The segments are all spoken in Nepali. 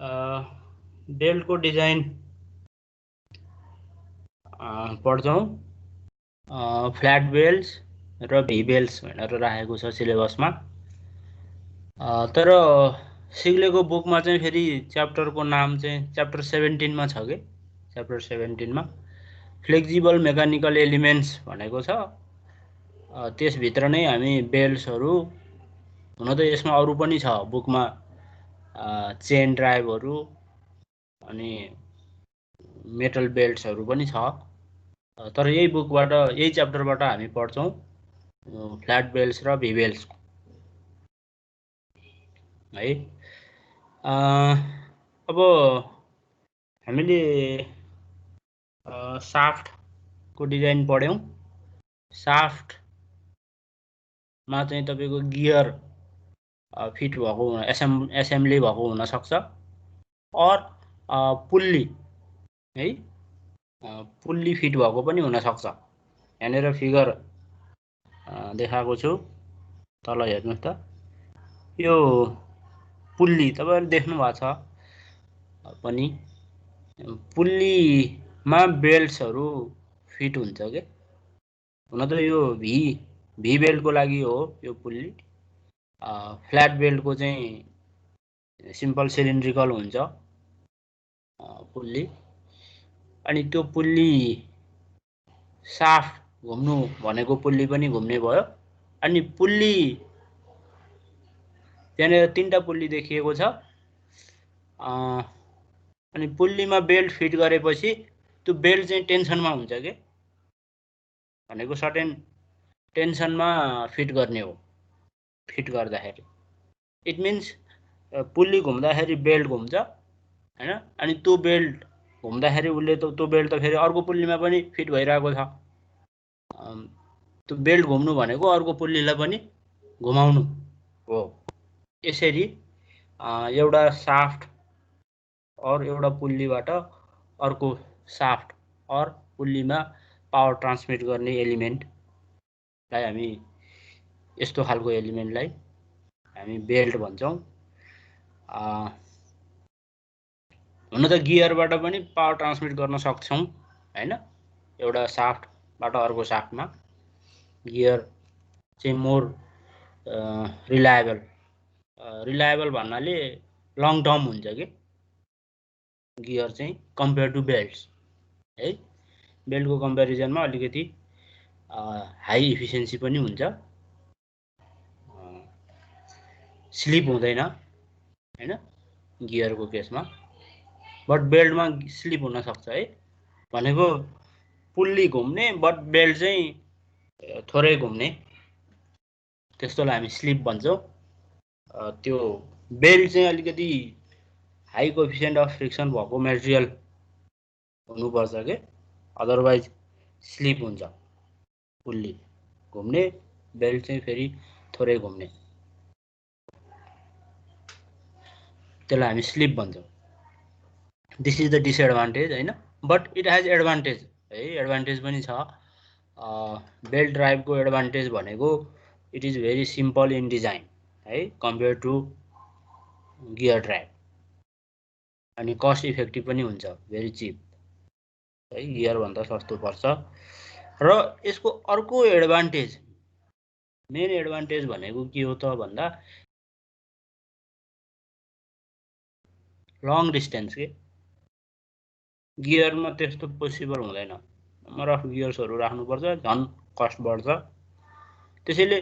बेल्टको डिजाइन पढ्छौँ। फ्ल्याट बेल्ट्स र भी बेल्ट्स भनेर राखेको छ सिलेबसमा। तर सिग्लेको बुकमा चाहिँ फेरि च्याप्टरको नाम चाहिँ च्याप्टर 17 मा छ के। च्याप्टर 17 मा फ्लेक्सिबल मेकानिकल एलिमेन्ट्स भनेको छ। त्यसभित्र नै हामी बेल्ट्सहरू, हुन त यसमा अरू पनि छ बुकमा, चेन ड्राइभहरू अनि मेटल बेल्ट्सहरू पनि छ। तर यही बुकबाट, यही च्याप्टरबाट हामी पढ्छौँ फ्ल्याट बेल्ट्स र भी बेल्ट्स है। अब हामीले साफ्टको डिजाइन पढ्यौँ। साफ्टमा चाहिँ तपाईँको गियर फिट भएको, एसेम्ब्ली भएको हुनसक्छ, और पुल्ली है, पुल्ली फिट भएको पनि हुनसक्छ। यहाँनिर फिगर देखाएको छु, तल हेर्नुहोस् त। यो पुल्ली तपाईँहरूले देख्नु भएको छ पनि। पुल्लीमा बेल्ट्सहरू फिट हुन्छ के। हुन त यो भी बेल्टको लागि हो यो पुल्ली। फ्ल्याट बेल्टको चाहिँ सिम्पल सिलिन्ड्रिकल हुन्छ पुल्ली। अनि त्यो पुल्ली साफ्ट घुम्नु भनेको पुल्ली पनि घुम्ने भयो। अनि पुल्ली त्यहाँनिर 3टा पुल्ली देखिएको छ। अनि पुल्लीमा बेल्ट फिट गरेपछि त्यो बेल्ट चाहिँ टेन्सनमा हुन्छ के, भनेको सर्टेन टेन्सनमा फिट गर्ने हो। फिट गर्दाखेरि इट मिन्स पुल्ली घुम्दाखेरि बेल्ट घुम्छ हैन। अनि त्यो बेल्ट घुम्दाखेरि उसले त्यो बेल्ट त फेरि अर्को पुल्लीमा पनि फिट भइरहेको छ। त्यो बेल्ट घुम्नु भनेको अर्को पुल्लीलाई पनि घुमाउनु हो। यसरी एउटा साफ्ट और एउटा पुल्लीबाट अर्को साफ्ट और पुल्लीमा पावर ट्रान्समिट गर्ने एलिमेन्टलाई हामी, यस्तो खालको एलिमेन्टलाई हामी बेल्ट भन्छौँ। हुन त गियरबाट पनि पावर ट्रान्समिट गर्न सक्छौँ हैन। एउटा साफ्टबाट अर्को साफ्टमा गियर चाहिँ मोर रिलायबल भन्नाले लङ टर्म हुन्छ कि गियर चाहिँ कम्पेयर टु बेल्ट्स है। बेल्टको कम्पेरिजनमा अलिकति हाई इफिसियन्सी पनि हुन्छ, स्लिप हुँदैन हैन गियरको केसमा। बट बेल्टमा स्लिप हुन सक्छ है। भनेको पुल्ली घुम्ने बट बेल्ट चाहिँ थोरै घुम्ने, त्यस्तोलाई हामी स्लिप भन्छौँ। त्यो बेल्ट चाहिँ अलिकति हाई कोएफिसिएन्ट अफ फ्रिक्सन भएको मेटेरियल हुनुपर्छ के, अदरवाइज स्लिप हुन्छ। पुल्ली घुम्ने, बेल्ट चाहिँ फेरि थोरै घुम्ने, त्यसलाई हामी स्लिप भन्छौँ। दिस इज द डिसएडभान्टेज हैन, बट इट हेज एडभान्टेज है। एडभान्टेज पनि छ। बेल्ट ड्राइभको एडभान्टेज भनेको it is very simple in design है, कम्पेयर टु गियर ड्राइभ। अनि कस्ट इफेक्टिभ पनि हुन्छ, भेरी चिप है, गियरभन्दा सस्तो पर्छ। र यसको अर्को एडभान्टेज, मेन एडभान्टेज भनेको के हो त भन्दा लङ डिस्टेन्स के। गियरमा त्यस्तो पोसिबल हुँदैन, नम्बर अफ गियर्सहरू राख्नुपर्छ, झन् कस्ट बढ्छ। त्यसैले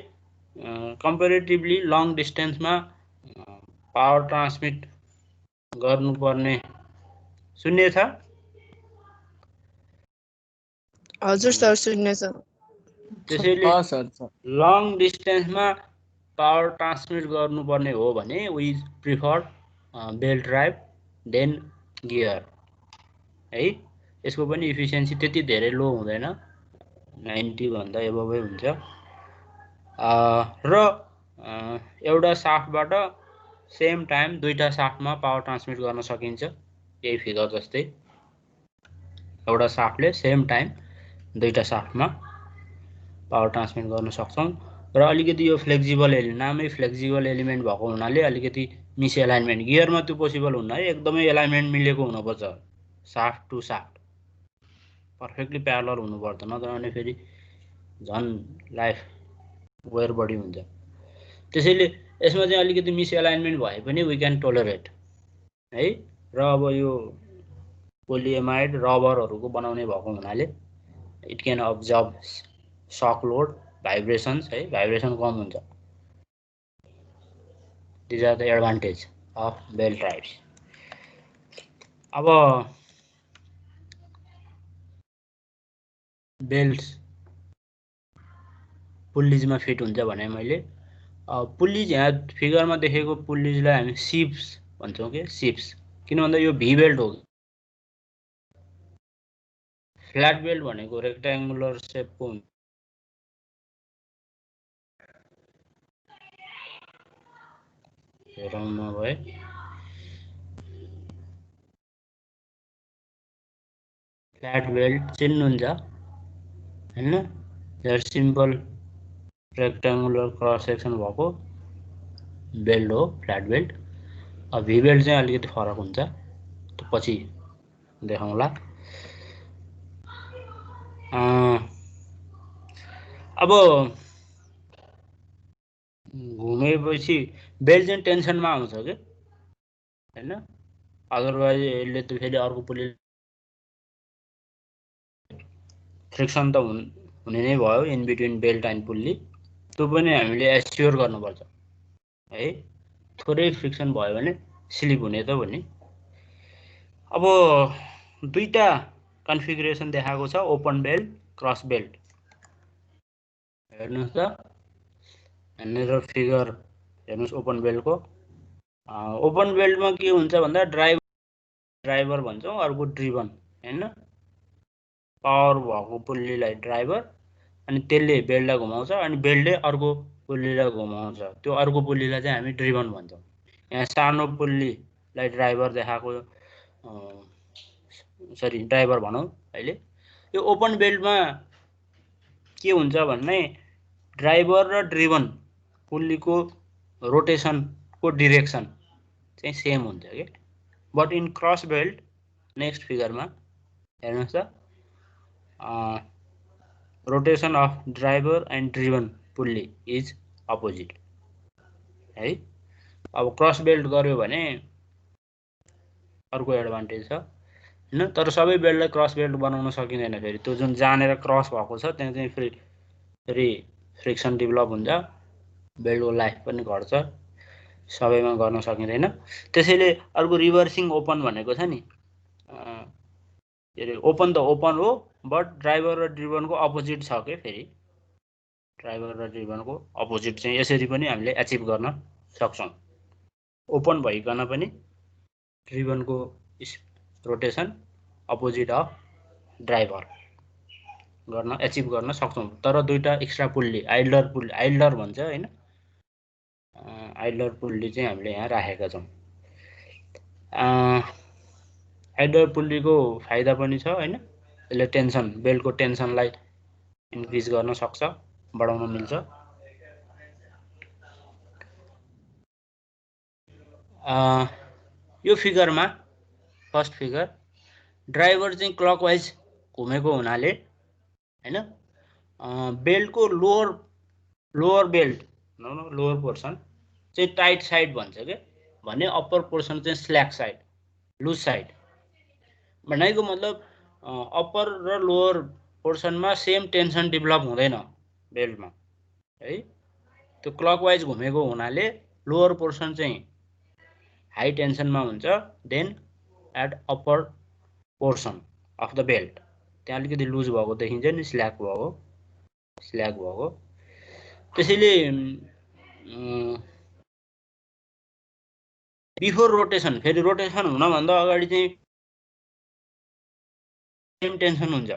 कम्पेरेटिभली लङ डिस्टेन्समा पावर ट्रान्समिट गर्नुपर्ने, सुन्ने छ? हजुर सर, सुन्ने छ। त्यसैले लङ डिस्टेन्समा पावर ट्रान्समिट गर्नुपर्ने हो भने we prefer belt drive then gear है। यसको पनि इफिसियन्सी त्यति धेरै लो हुँदैन, 90 भन्दा एबभै हुन्छ। र एउटा साफ्टबाट सेम टाइम दुईटा साफ्टमा पावर ट्रान्समिट गर्न सकिन्छ, यही फिगर जस्तै। एउटा साफ्टले सेम टाइम दुईटा साफ्टमा पावर ट्रान्समिट गर्न सक्छौँ। र अलिकति यो फ्लेक्सिबल नामै फ्लेक्सिबल एलिमेन्ट भएको हुनाले अलिकति मिस एलाइनमेन्ट गियरमा त्यो पोसिबल हुन्न है एकदमै एलाइनमेन्ट मिलेको हुनुपर्छ shaft to shaft perfectly parallel हुनुपर्छ नत्र भने फेरि झन् लाइफ वेयर बढी हुन्छ त्यसैले यसमा चाहिँ अलिकति मिस एलाइनमेन्ट भए पनि वी क्यान टोलरेट है र अब यो पोलिएमाइड रबरहरूको बनाउने भएको हुनाले it can absorb shock load vibrations है भाइब्रेसन कम हुन्छ these are the advantage of belt drives अब बेल्ट पुल्लिजमा फिट हुन्छ भने मैले पुल्लिज यहाँ फिगरमा देखेको पुल्लिजलाई हामी सिप्स भन्छौँ के सिप्स किन भन्दा यो भी बेल्ट हो फ्ल्याट बेल्ट भनेको रेक्ट्याङ्गुलर सेपको हुन्छ हेरौँ नभए फ्ल्याट बेल्ट चिन्नुहुन्छ हैन जर सिम्पल रेक्ट्याङ्गुलर क्रस सेक्सन भएको बेल्ट हो फ्ल्याट बेल्ट अब भी बेल्ट चाहिँ अलिकति फरक हुन्छ त्यो पछि देखाउँला अब घुमेपछि बेल्ट चाहिँ टेन्सनमा आउँछ के हैन अदरवाइज यसले त फेरि अर्को पुल्ली फ्रिक्सन त हुने नै भयो in between belt and pulley त्यो पनि हामीले एस्योर गर्नुपर्छ है थोरै फ्रिक्सन भयो भने स्लिप हुने त भने अब दुईटा कन्फिगरेसन देखाएको छ ओपन बेल्ट क्रस बेल्ट हेर्नुस् त यहाँनिर फिगर हेर्नुस् ओपन बेल्टको ओपन बेल्टमा के हुन्छ भन्दा ड्राइभर भन्छौँ अर्को ड्रिभन हैन पावर भएको पुल्लीलाई ड्राइभर अनि त्यसले बेल्टलाई घुमाउँछ अनि बेल्टले अर्को पुल्लीलाई घुमाउँछ त्यो अर्को पुल्लीलाई चाहिँ हामी ड्रिभन भन्छौँ यहाँ सानो पुल्लीलाई ड्राइभर देखाएको सरी ड्राइभर भनौँ अहिले यो ओपन बेल्टमा के हुन्छ भन्ने ड्राइभर र ड्रिभन पुल्लीको रोटेसनको डिरेक्सन चाहिँ सेम हुन्छ के but in cross belt next फिगरमा हेर्नुहोस् त rotation of driver and driven pulley is opposite है अब क्रस बेल्ट गर्यो भने अर्को एडभान्टेज छ हैन तर सबै बेल्टलाई क्रस बेल्ट बनाउन सकिँदैन फेरि त्यो जुन जानेर क्रस भएको छ त्यहाँ चाहिँ फेरि फ्रिक्सन डेभलप हुन्छ बेल्टको लाइफ पनि घट्छ सबैमा गर्न सकिँदैन त्यसैले अर्को रिभर्सिङ ओपन भनेको छ नि ओपन त ओपन हो बट ड्राइभर र ड्रिभनको अपोजिट छ के फेरि ड्राइभर र ड्रिभनको अपोजिट चाहिँ यसरी पनि हामीले एचिभ गर्न सक्छौँ ओपन भइकन पनि ड्रिभनको रोटेसन अपोजिट अफ ड्राइभर गर्न एचिभ गर्न सक्छौँ तर दुईटा एक्स्ट्रा पुल्ली आइडलर भन्छ हैन आइडलर पुल्ली चाहिँ हामीले यहाँ राखेका छौँ आइडलर पुल्लीको फाइदा पनि छ हैन यसले टेन्सन बेल्टको टेन्सनलाई इन्क्रिज गर्न सक्छ बढाउन मिल्छ यो फिगरमा फर्स्ट फिगर ड्राइभर चाहिँ क्लकवाइज घुमेको हुनाले हैन बेल्टको लोअर बेल्ट लोअर पोर्सन चाहिँ टाइट साइड भन्छ के भने अप्पर पोर्सन चाहिँ स्ल्याक साइड लुज साइड भनेको मतलब अप्पर र लोअर पोर्सनमा सेम टेन्सन डेभलप हुँदैन बेल्टमा है त्यो क्लकवाइज घुमेको हुनाले लोअर पोर्सन चाहिँ हाई टेन्सनमा हुन्छ then at upper portion of the belt त्यहाँ अलिकति लुज भएको देखिन्छ नि स्ल्याक भएको त्यसैले बिफोर रोटेसन फेरि रोटेसन हुनभन्दा अगाडि चाहिँ सेम टेन्सन हुन्छ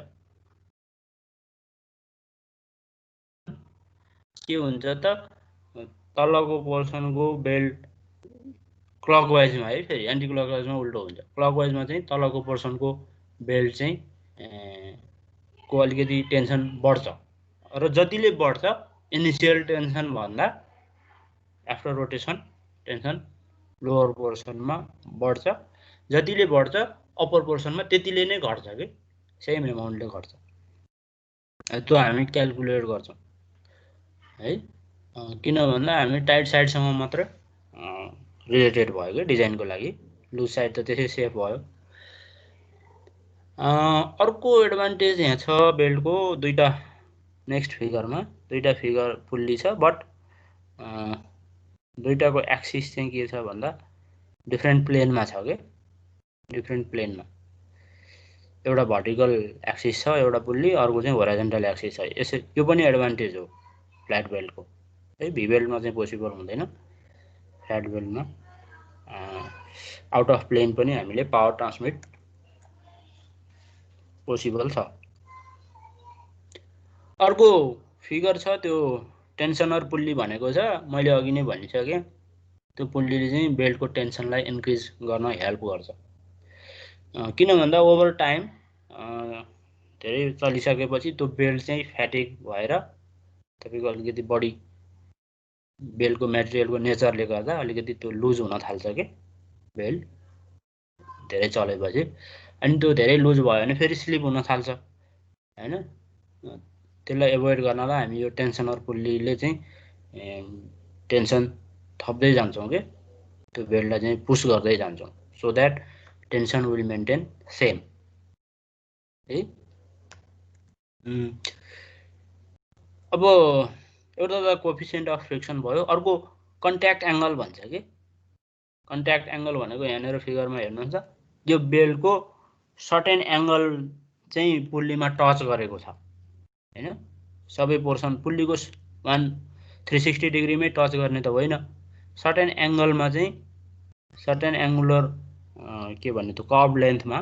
के हुन्छ त तलको पोर्सनको बेल्ट क्लकवाइजमा है फेरि एन्टी क्लकवाइजमा उल्टो हुन्छ क्लकवाइजमा चाहिँ तलको पोर्सनको बेल्ट चाहिँ को अलिकति टेन्सन बढ्छ र जतिले बढ्छ इनिशियल टेन्सन भन्दा आफ्टर रोटेसन टेन्सन लोअर पोर्सनमा बढ्छ, जतिले बढ्छ अप्पर पोर्सनमा त्यतिले नै घट्छ कि सेम एमाउन्टले घट्छ। त्यो हामी क्याल्कुलेट गर्छौँ है, किन भन्दा हामी टाइट साइडसँग मात्र रिलेटेड भयो कि डिजाइनको लागि, लुज साइड त त्यसै सेफ भयो। अर्को एडभान्टेज यहाँ छ बेल्टको, दुईटा नेक्स्ट फिगरमा दुईटा फिगर पुल्ली छ, बट दुईटाको एक्सिस चाहिँ के छ भन्दा डिफ्रेन्ट प्लेनमा छ के, डिफ्रेन्ट प्लेनमा। एउटा भर्टिकल एक्सिस छ एउटा पुल्ली, अर्को चाहिँ होराइजन्टल एक्सिस छ। यसै यो पनि एडभान्टेज हो फ्ल्याट बेल्टको है, भी बेल्टमा चाहिँ पोसिबल हुँदैन। फ्ल्याट बेल्टमा आउट अफ प्लेन पनि हामीले पावर ट्रान्समिट पोसिबल छ। अर्को फिगर छ त्यो टेन्सनर पुल्ली भनेको छ, मैले अघि नै भनिसकेँ। त्यो पुल्लीले चाहिँ बेल्टको टेन्सनलाई इन्क्रिज गर्न हेल्प गर्छ। किन भन्दा ओभर टाइम धेरै चलिसकेपछि त्यो बेल्ट चाहिँ फ्याटिक भएर तपाईँको अलिकति बढी बेल्टको मेटेरियलको नेचरले गर्दा अलिकति त्यो लुज हुन थाल्छ कि बेल्ट धेरै चलेपछि। अनि त्यो धेरै लुज भयो भने फेरि स्लिप हुन थाल्छ हैन। त्यसलाई एभोइड गर्नलाई हामी यो टेन्सनर पुल्लीले चाहिँ टेन्सन थप्दै जान्छौँ कि त्यो बेल्टलाई चाहिँ पुस गर्दै जान्छौँ, so that tension will maintain same है। अब एउटा त कोफिसिएन्ट अफ फ्रिक्सन भयो, अर्को कन्ट्याक्ट एङ्गल भन्छ कि। कन्ट्याक्ट एङ्गल भनेको यहाँनिर फिगरमा हेर्नुहुन्छ, यो बेल्टको सर्टेन एङ्गल चाहिँ पुल्लीमा टच गरेको छ हैन। सबै पोर्सन पुल्लीको 360 डिग्रीमै टच गर्ने त होइन, सर्टेन एङ्गलमा चाहिँ सर्टेन एङ्गुलर के भन्ने त्यो कर्भ लेन्थमा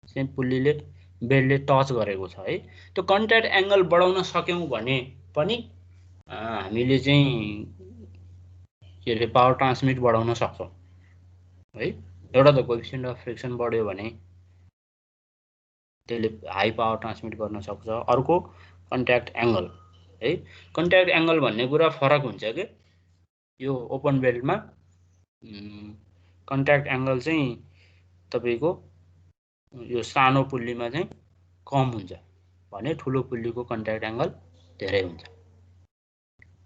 चाहिँ पुल्लीले बेल्टले टच गरेको छ है। त्यो कन्ट्याक्ट एङ्गल बढाउन सक्यौँ भने पनि हामीले चाहिँ के अरे पावर ट्रान्समिट बढाउन सक्छौँ है। एउटा त कोएफिसिएन्ट अफ फ्रिक्सन बढ्यो भने त्यसले हाई पावर ट्रान्समिट गर्न सक्छ। अर्को कन्ट्याक्ट एङ्गल है, कन्ट्याक्ट एङ्गल भन्ने कुरा फरक हुन्छ कि यो ओपन बेल्टमा कन्ट्याक्ट एङ्गल चाहिँ तपाईँको यो सानो पुल्लीमा चाहिँ कम हुन्छ भने ठुलो पुल्लीको कन्ट्याक्ट एङ्गल धेरै हुन्छ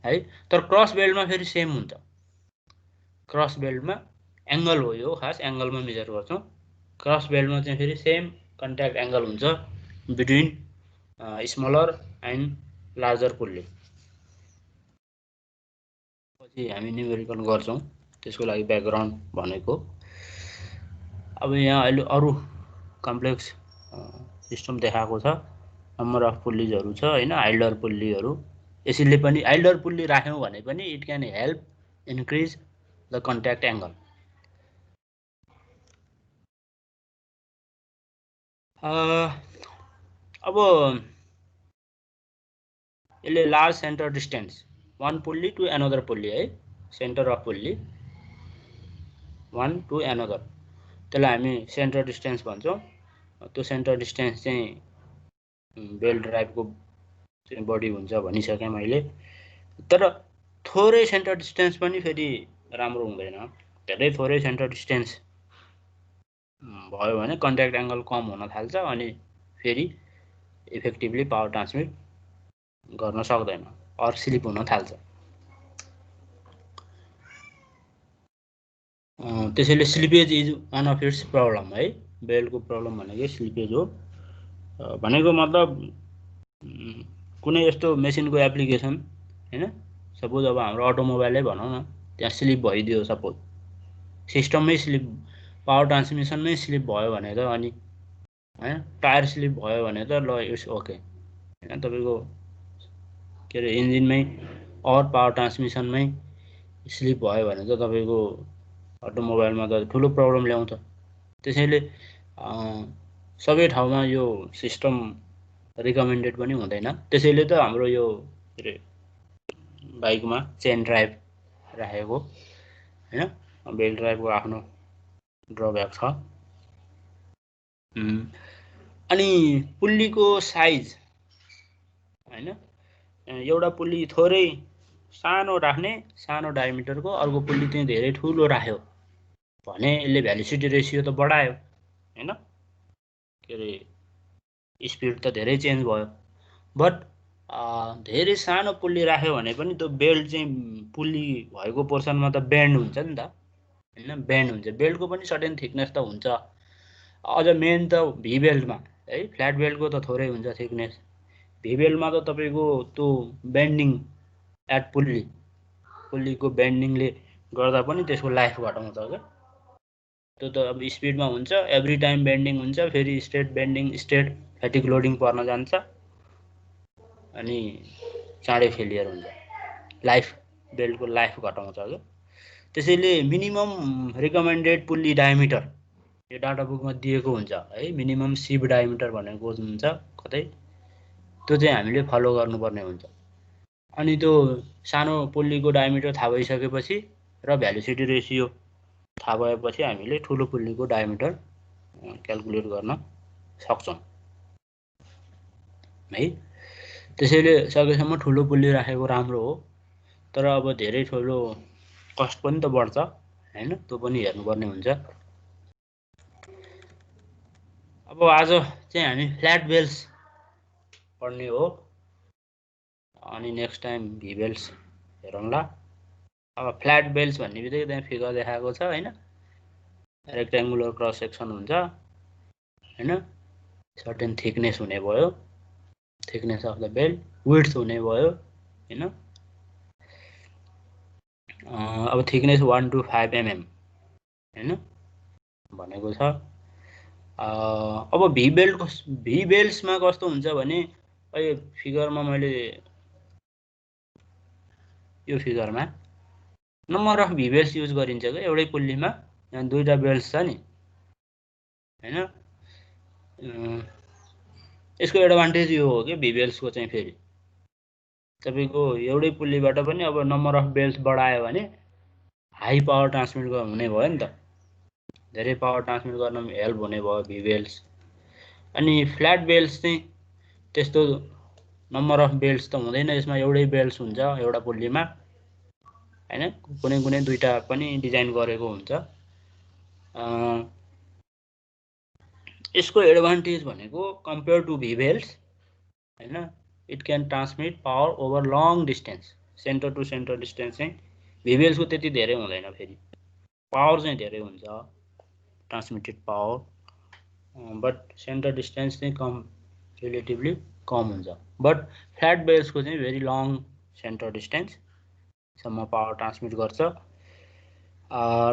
है। तर क्रस बेल्टमा फेरि सेम हुन्छ। क्रस बेल्टमा एङ्गल हो यो, खास एङ्गलमा मेजर गर्छौँ। क्रस बेल्टमा चाहिँ फेरि सेम कन्ट्याक्ट एङ्गल हुन्छ between smaller and larger pulley. पछि हामी न्युमेरिकल गर्छौँ, त्यसको लागि ब्याकग्राउन्ड भनेको। अब यहाँ अहिले अरू कम्प्लेक्स सिस्टम देखाएको छ, नम्बर अफ पुल्लीजहरू छ हैन, आइल्डर पुल्लीहरू। यसैले पनि आइल्डर पुल्ली राख्यौँ भने पनि it can help increase the contact angle. अब यसले large centre distance one pulley to another pulley है, centre of pulley one to another, त्यसलाई हामी सेन्टर डिस्टेन्स भन्छौँ। त्यो सेन्टर डिस्टेन्स चाहिँ बेल्ट ड्राइभको चाहिँ बढी हुन्छ भनिसकेँ मैले। तर थोरै सेन्टर डिस्टेन्स पनि फेरि राम्रो हुँदैन। धेरै थोरै सेन्टर डिस्टेन्स भयो भने कन्ट्याक्ट एङ्गल कम हुन थाल्छ अनि फेरि इफेक्टिभली पावर ट्रान्समिट गर्न सक्दैन, अर स्लिप हुन थाल्छ। त्यसैले slippage is one of its problem है। बेल्टको प्रब्लम भनेको स्लिपेज हो। भनेको मतलब कुनै यस्तो मेसिनको एप्लिकेसन हैन, सपोज अब हाम्रो अटोमोबाइलै भनौँ न, त्यहाँ स्लिप भइदियो, सपोज सिस्टममै स्लिप, पावर ट्रान्समिसनमै स्लिप भयो भने त अनि हैन, टायर स्लिप भयो भने त ल इट्स ओके हैन, तपाईँको के अरे इन्जिनमै अर पावर ट्रान्समिसनमै स्लिप भयो भने त तपाईँको अटोमोबाइलमा त ठुलो प्रब्लम ल्याउँछ। त्यसैले सबै ठाउँमा यो सिस्टम रिकमेन्डेड पनि हुँदैन। त्यसैले त हाम्रो यो के अरे बाइकमा चेन ड्राइभ राखेको हैन, बेल्ट ड्राइभको आफ्नो ड्रब्याक छ। अनि पुल्लीको साइज हैन, एउटा पुल्ली थोरै सानो राख्ने, सानो डायमिटरको, अर्को पुल्ली चाहिँ धेरै ठुलो राख्यो भने यसले भेलोसिटी रेसियो त बढायो हैन, के अरे स्पिड त धेरै चेन्ज भयो। बट धेरै सानो पुल्ली राख्यो भने पनि त्यो बेल्ट चाहिँ पुल्ली भएको पोर्सनमा त बेन्ड हुन्छ नि त हैन, बेन्ड हुन्छ। बेल्टको पनि सर्टेन थिकनेस त हुन्छ। अझ मेन त भी बेल्टमा है, फ्ल्याट बेल्टको त थोरै हुन्छ थिकनेस। भी बेल्टमा त तपाईँको त्यो बेन्डिङ एट पुल्लीको बेन्डिङले गर्दा पनि त्यसको लाइफ घटाउँछ क्या। त्यो त अब स्पिडमा हुन्छ, एभ्री टाइम बेन्डिङ हुन्छ, फेरि straight bending, straight fatigue loading पर्न जान्छ अनि चाँडै फेलियर हुन्छ, लाइफ बेल्टको लाइफ घटाउँछ क्या। त्यसैले मिनिमम रिकमेन्डेड पुल्ली डायमिटर यो डाटा बुकमा दिएको हुन्छ है, मिनिमम सिप डायमिटर भनेको हुन्छ कतै, त्यो चाहिँ हामीले फलो गर्नुपर्ने हुन्छ। अनि त्यो सानो पुल्लीको डायमिटर थाहा भइसकेपछि र भेलोसिटी रेसियो थाहा भएपछि हामीले ठुलो पुल्लीको डायमिटर क्याल्कुलेट गर्न सक्छौँ है। त्यसैले सकेसम्म ठुलो पुल्ली राखेको राम्रो हो, तर अब धेरै ठुलो कस्ट पनि त बढ्छ हैन, त्यो पनि हेर्नुपर्ने हुन्छ। अब आज चाहिँ हामी फ्ल्याट बेल्स पढ्ने हो, अनि नेक्स्ट टाइम भी बेल्स हेरौँला। अब फ्ल्याट बेल्स भन्ने बित्तिकै त्यहाँ फिगर देखाएको छ हैन, रेक्ट्याङ्गुलर क्रस सेक्सन हुन्छ हैन, सर्टेन थिकनेस हुने भयो, thickness of the belt, width हुने भयो हैन। अब थिकनेस 1 to 5 mm हैन भनेको छ। अब भी बेल्ट्समा कस्तो हुन्छ भने अहिले फिगरमा मैले यो फिगरमा number of V belts use गरिन्छ क्या एउटै पुल्लीमा। यहाँ दुईटा बेल्ट्स छ नि हैन। यसको एडभान्टेज यो हो कि भी बेल्ट्सको चाहिँ फेरि तपाईको एउटै पुल्लीबाट पनि अब नम्बर अफ बेल्ट्स बढायो भने हाई पावर ट्रान्समिट हुने भयो नि त, धेरै पावर ट्रान्समिट गर्न हेल्प हुने भयो भी बेल्ट्स। अनि फ्ल्याट बेल्ट्स चाहिँ त्यस्तो नम्बर अफ बेल्ट्स त हुँदैन, यसमा एउटै बेल्ट्स हुन्छ एउटा पुल्लीमा हैन, कुनै कुनै दुईटा पनि डिजाइन गरेको हुन्छ। यसको एडभान्टेज भनेको कम्पेयर टु भी बेल्ट्स हैन, it can transmit power over long distance, centre to centre distance चाहिँ भी बेल्ट्सको त्यति धेरै हुँदैन, फेरि पावर चाहिँ धेरै हुन्छ transmitted power, but centre distance चाहिँ कम, रिलेटिभली कम हुन्छ। बट फ्ल्याट बेल्ट्सको चाहिँ भेरी लङ सेन्टर डिस्टेन्ससम्म पावर ट्रान्समिट गर्छ।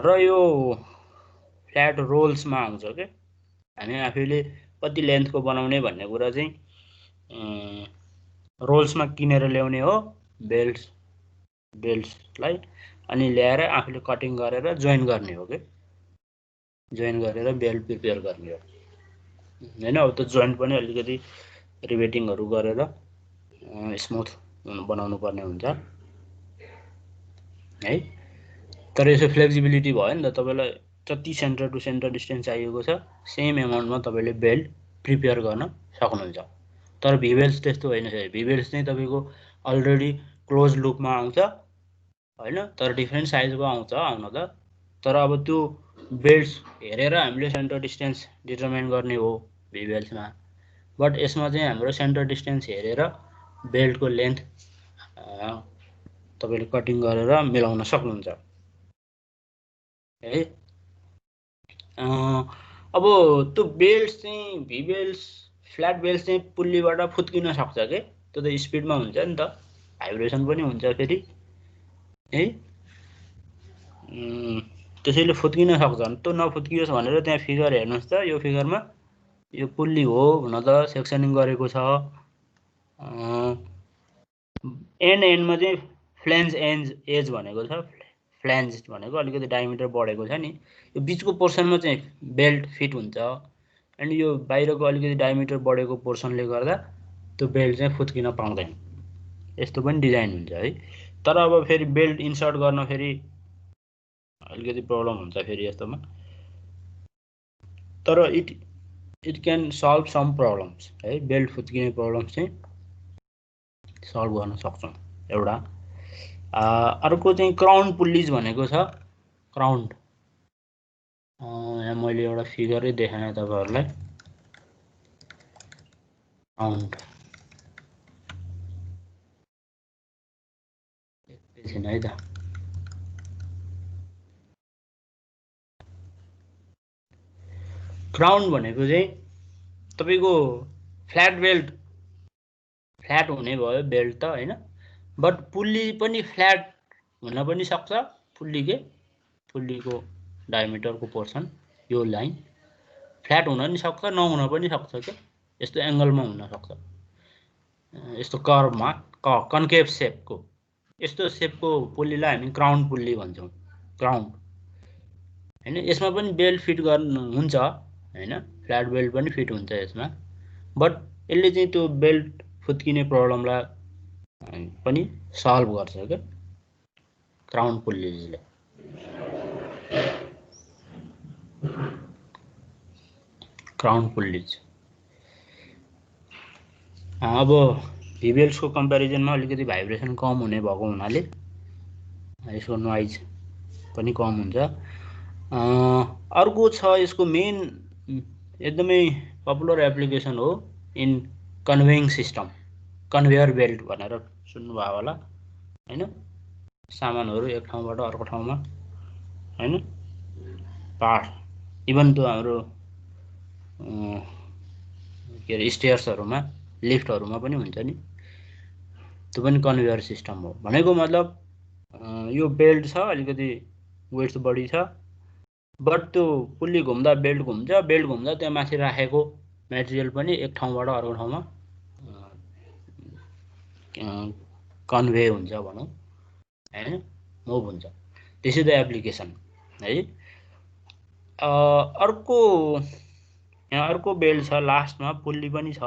र यो फ्ल्याट रोल्समा आउँछ क्या, हामी आफैले कति लेन्थको बनाउने भन्ने कुरा चाहिँ रोल्समा किनेर ल्याउने हो बेल्ट्सलाई, अनि ल्याएर आफूले कटिङ गरेर जोइन गर्ने हो कि, जोइन गरेर बेल्ट प्रिपेयर गर्ने हो हैन। अब त जोइन्ट पनि अलिकति रिवेटिङहरू गरेर स्मुथ बनाउनु पर्ने हुन्छ है। तर यसो फ्लेक्सिबिलिटी भयो नि त, तपाईँलाई जति सेन्टर टु सेन्टर डिस्टेन्स चाहिएको छ सेम एमाउन्टमा तपाईँले बेल्ट प्रिपेयर गर्न सक्नुहुन्छ। तर भी बेल्ट्स त्यस्तो होइन, भी बेल्ट्स चाहिँ तपाईँको अलरेडी क्लोज लुपमा आउँछ हैन, तर डिफ्रेन्ट साइजको आउँछ आउन त। तर अब त्यो बेल्ट्स हेरेर हामीले सेन्टर डिस्टेन्स डिटर्माइन गर्ने हो भी बेल्ट्समा, बट यसमा चाहिँ हाम्रो सेन्टर डिस्टेन्स हेरेर बेल्टको लेन्थ तपाईँले कटिङ गरेर मिलाउन सक्नुहुन्छ है। अब त्यो बेल्ट्स चाहिँ भी बेल्ट्स फ्ल्याट बेल्ट्स चाहिँ पुल्लीबाट फुत्किन सक्छ के, त्यो त स्पिडमा हुन्छ नि त, भाइब्रेसन पनि हुन्छ फेरि है। त्यसैले फुत्किन सक्छ। त्यो नफुत्कियोस् भनेर त्यहाँ फिगर हेर्नुहोस् त, यो फिगरमा यो पुल्ली हो हुन त सेक्सनिङ गरेको छ, एन्डमा चाहिँ फ्लेन्ज एज भनेको छ, फ्लेन्ज भनेको अलिकति डायमिटर बढेको छ नि, यो बिचको पोर्सनमा चाहिँ बेल्ट फिट हुन्छ, अनि यो बाहिरको अलिकति डायमिटर बढेको पोर्सनले गर्दा त्यो बेल्ट चाहिँ फुत्किन पाउँदैन। यस्तो पनि डिजाइन हुन्छ है। तर अब फेरि बेल्ट इन्सर्ट गर्न फेरि अलिकति प्रब्लम हुन्छ फेरि यस्तोमा, तर it can solve some problems है, बेल्ट फुत्किने प्रब्लम्स चाहिँ सल्भ गर्न सक्छौँ एउटा। अर्को चाहिँ क्राउन पुल्लिज भनेको छ। क्राउन यहाँ मैले एउटा फिगरै देखाएँ तपाईहरुलाई। क्राउन एकैछिन है त। क्राउन भनेको चाहिँ तपाईको फ्ल्याट बेल्ट, फ्ल्याट हुने भयो बेल्ट त हैन, बट पुल्ली पनि फ्ल्याट हुन पनि सक्छ। पुल्लीको डायमिटरको पोर्सन यो लाइन फ्ल्याट हुन पनि सक्छ, नहुन पनि सक्छ के। यस्तो एंगलमा हुन सक्छ, यस्तो कर्वमा कन्केभ शेपको, यस्तो शेपको पुल्लीलाई हामी क्राउन पुल्ली भन्छौँ। क्राउन हैन, यसमा पनि बेल्ट फिट गर्नु हुन्छ हैन, फ्ल्याट बेल्ट पनि फिट हुन्छ यसमा, बट यसले चाहिँ त्यो बेल्ट फुत्किने प्रब्लमलाई पनि सल्भ गर्छ के क्राउन पुल्लीले। क्राउन पुल्लीज अब भिबेल्ट्सको कम्पेरिजनमा अलिकति भाइब्रेसन कम हुने भएको हुनाले यसको नोइज पनि कम हुन्छ। अर्को छ यसको मेन एकदमै पपुलर एप्लिकेसन हो इन कन्भेइङ सिस्टम, कन्भेयर बेल्ट भनेर सुन्नुभयो होला हैन। सामानहरु एक ठाउँबाट अर्को ठाउँमा हैन, पार्ट इभन त्यो हाम्रो के अरे स्टेयर्सहरुमा, लिफ्टहरुमा पनि हुन्छ नि, त्यो पनि कन्भेयर सिस्टम हो। भनेको मतलब यो बेल्ट छ, अलिकति वेट्स बढी छ, बट त्यो पुल्ली घुम्दा बेल्ट घुम्छ, बेल्ट घुम्दा त्यहाँ माथि राखेको मेटेरियल पनि एक ठाउँबाट अर्को ठाउँमा कन्भे हुन्छ भनौं हैन, मुभ हुन्छ। त्यसै त एप्लिकेसन है। यहाँ अर्को बेल्ट छ लास्टमा, पुल्ली पनि छ।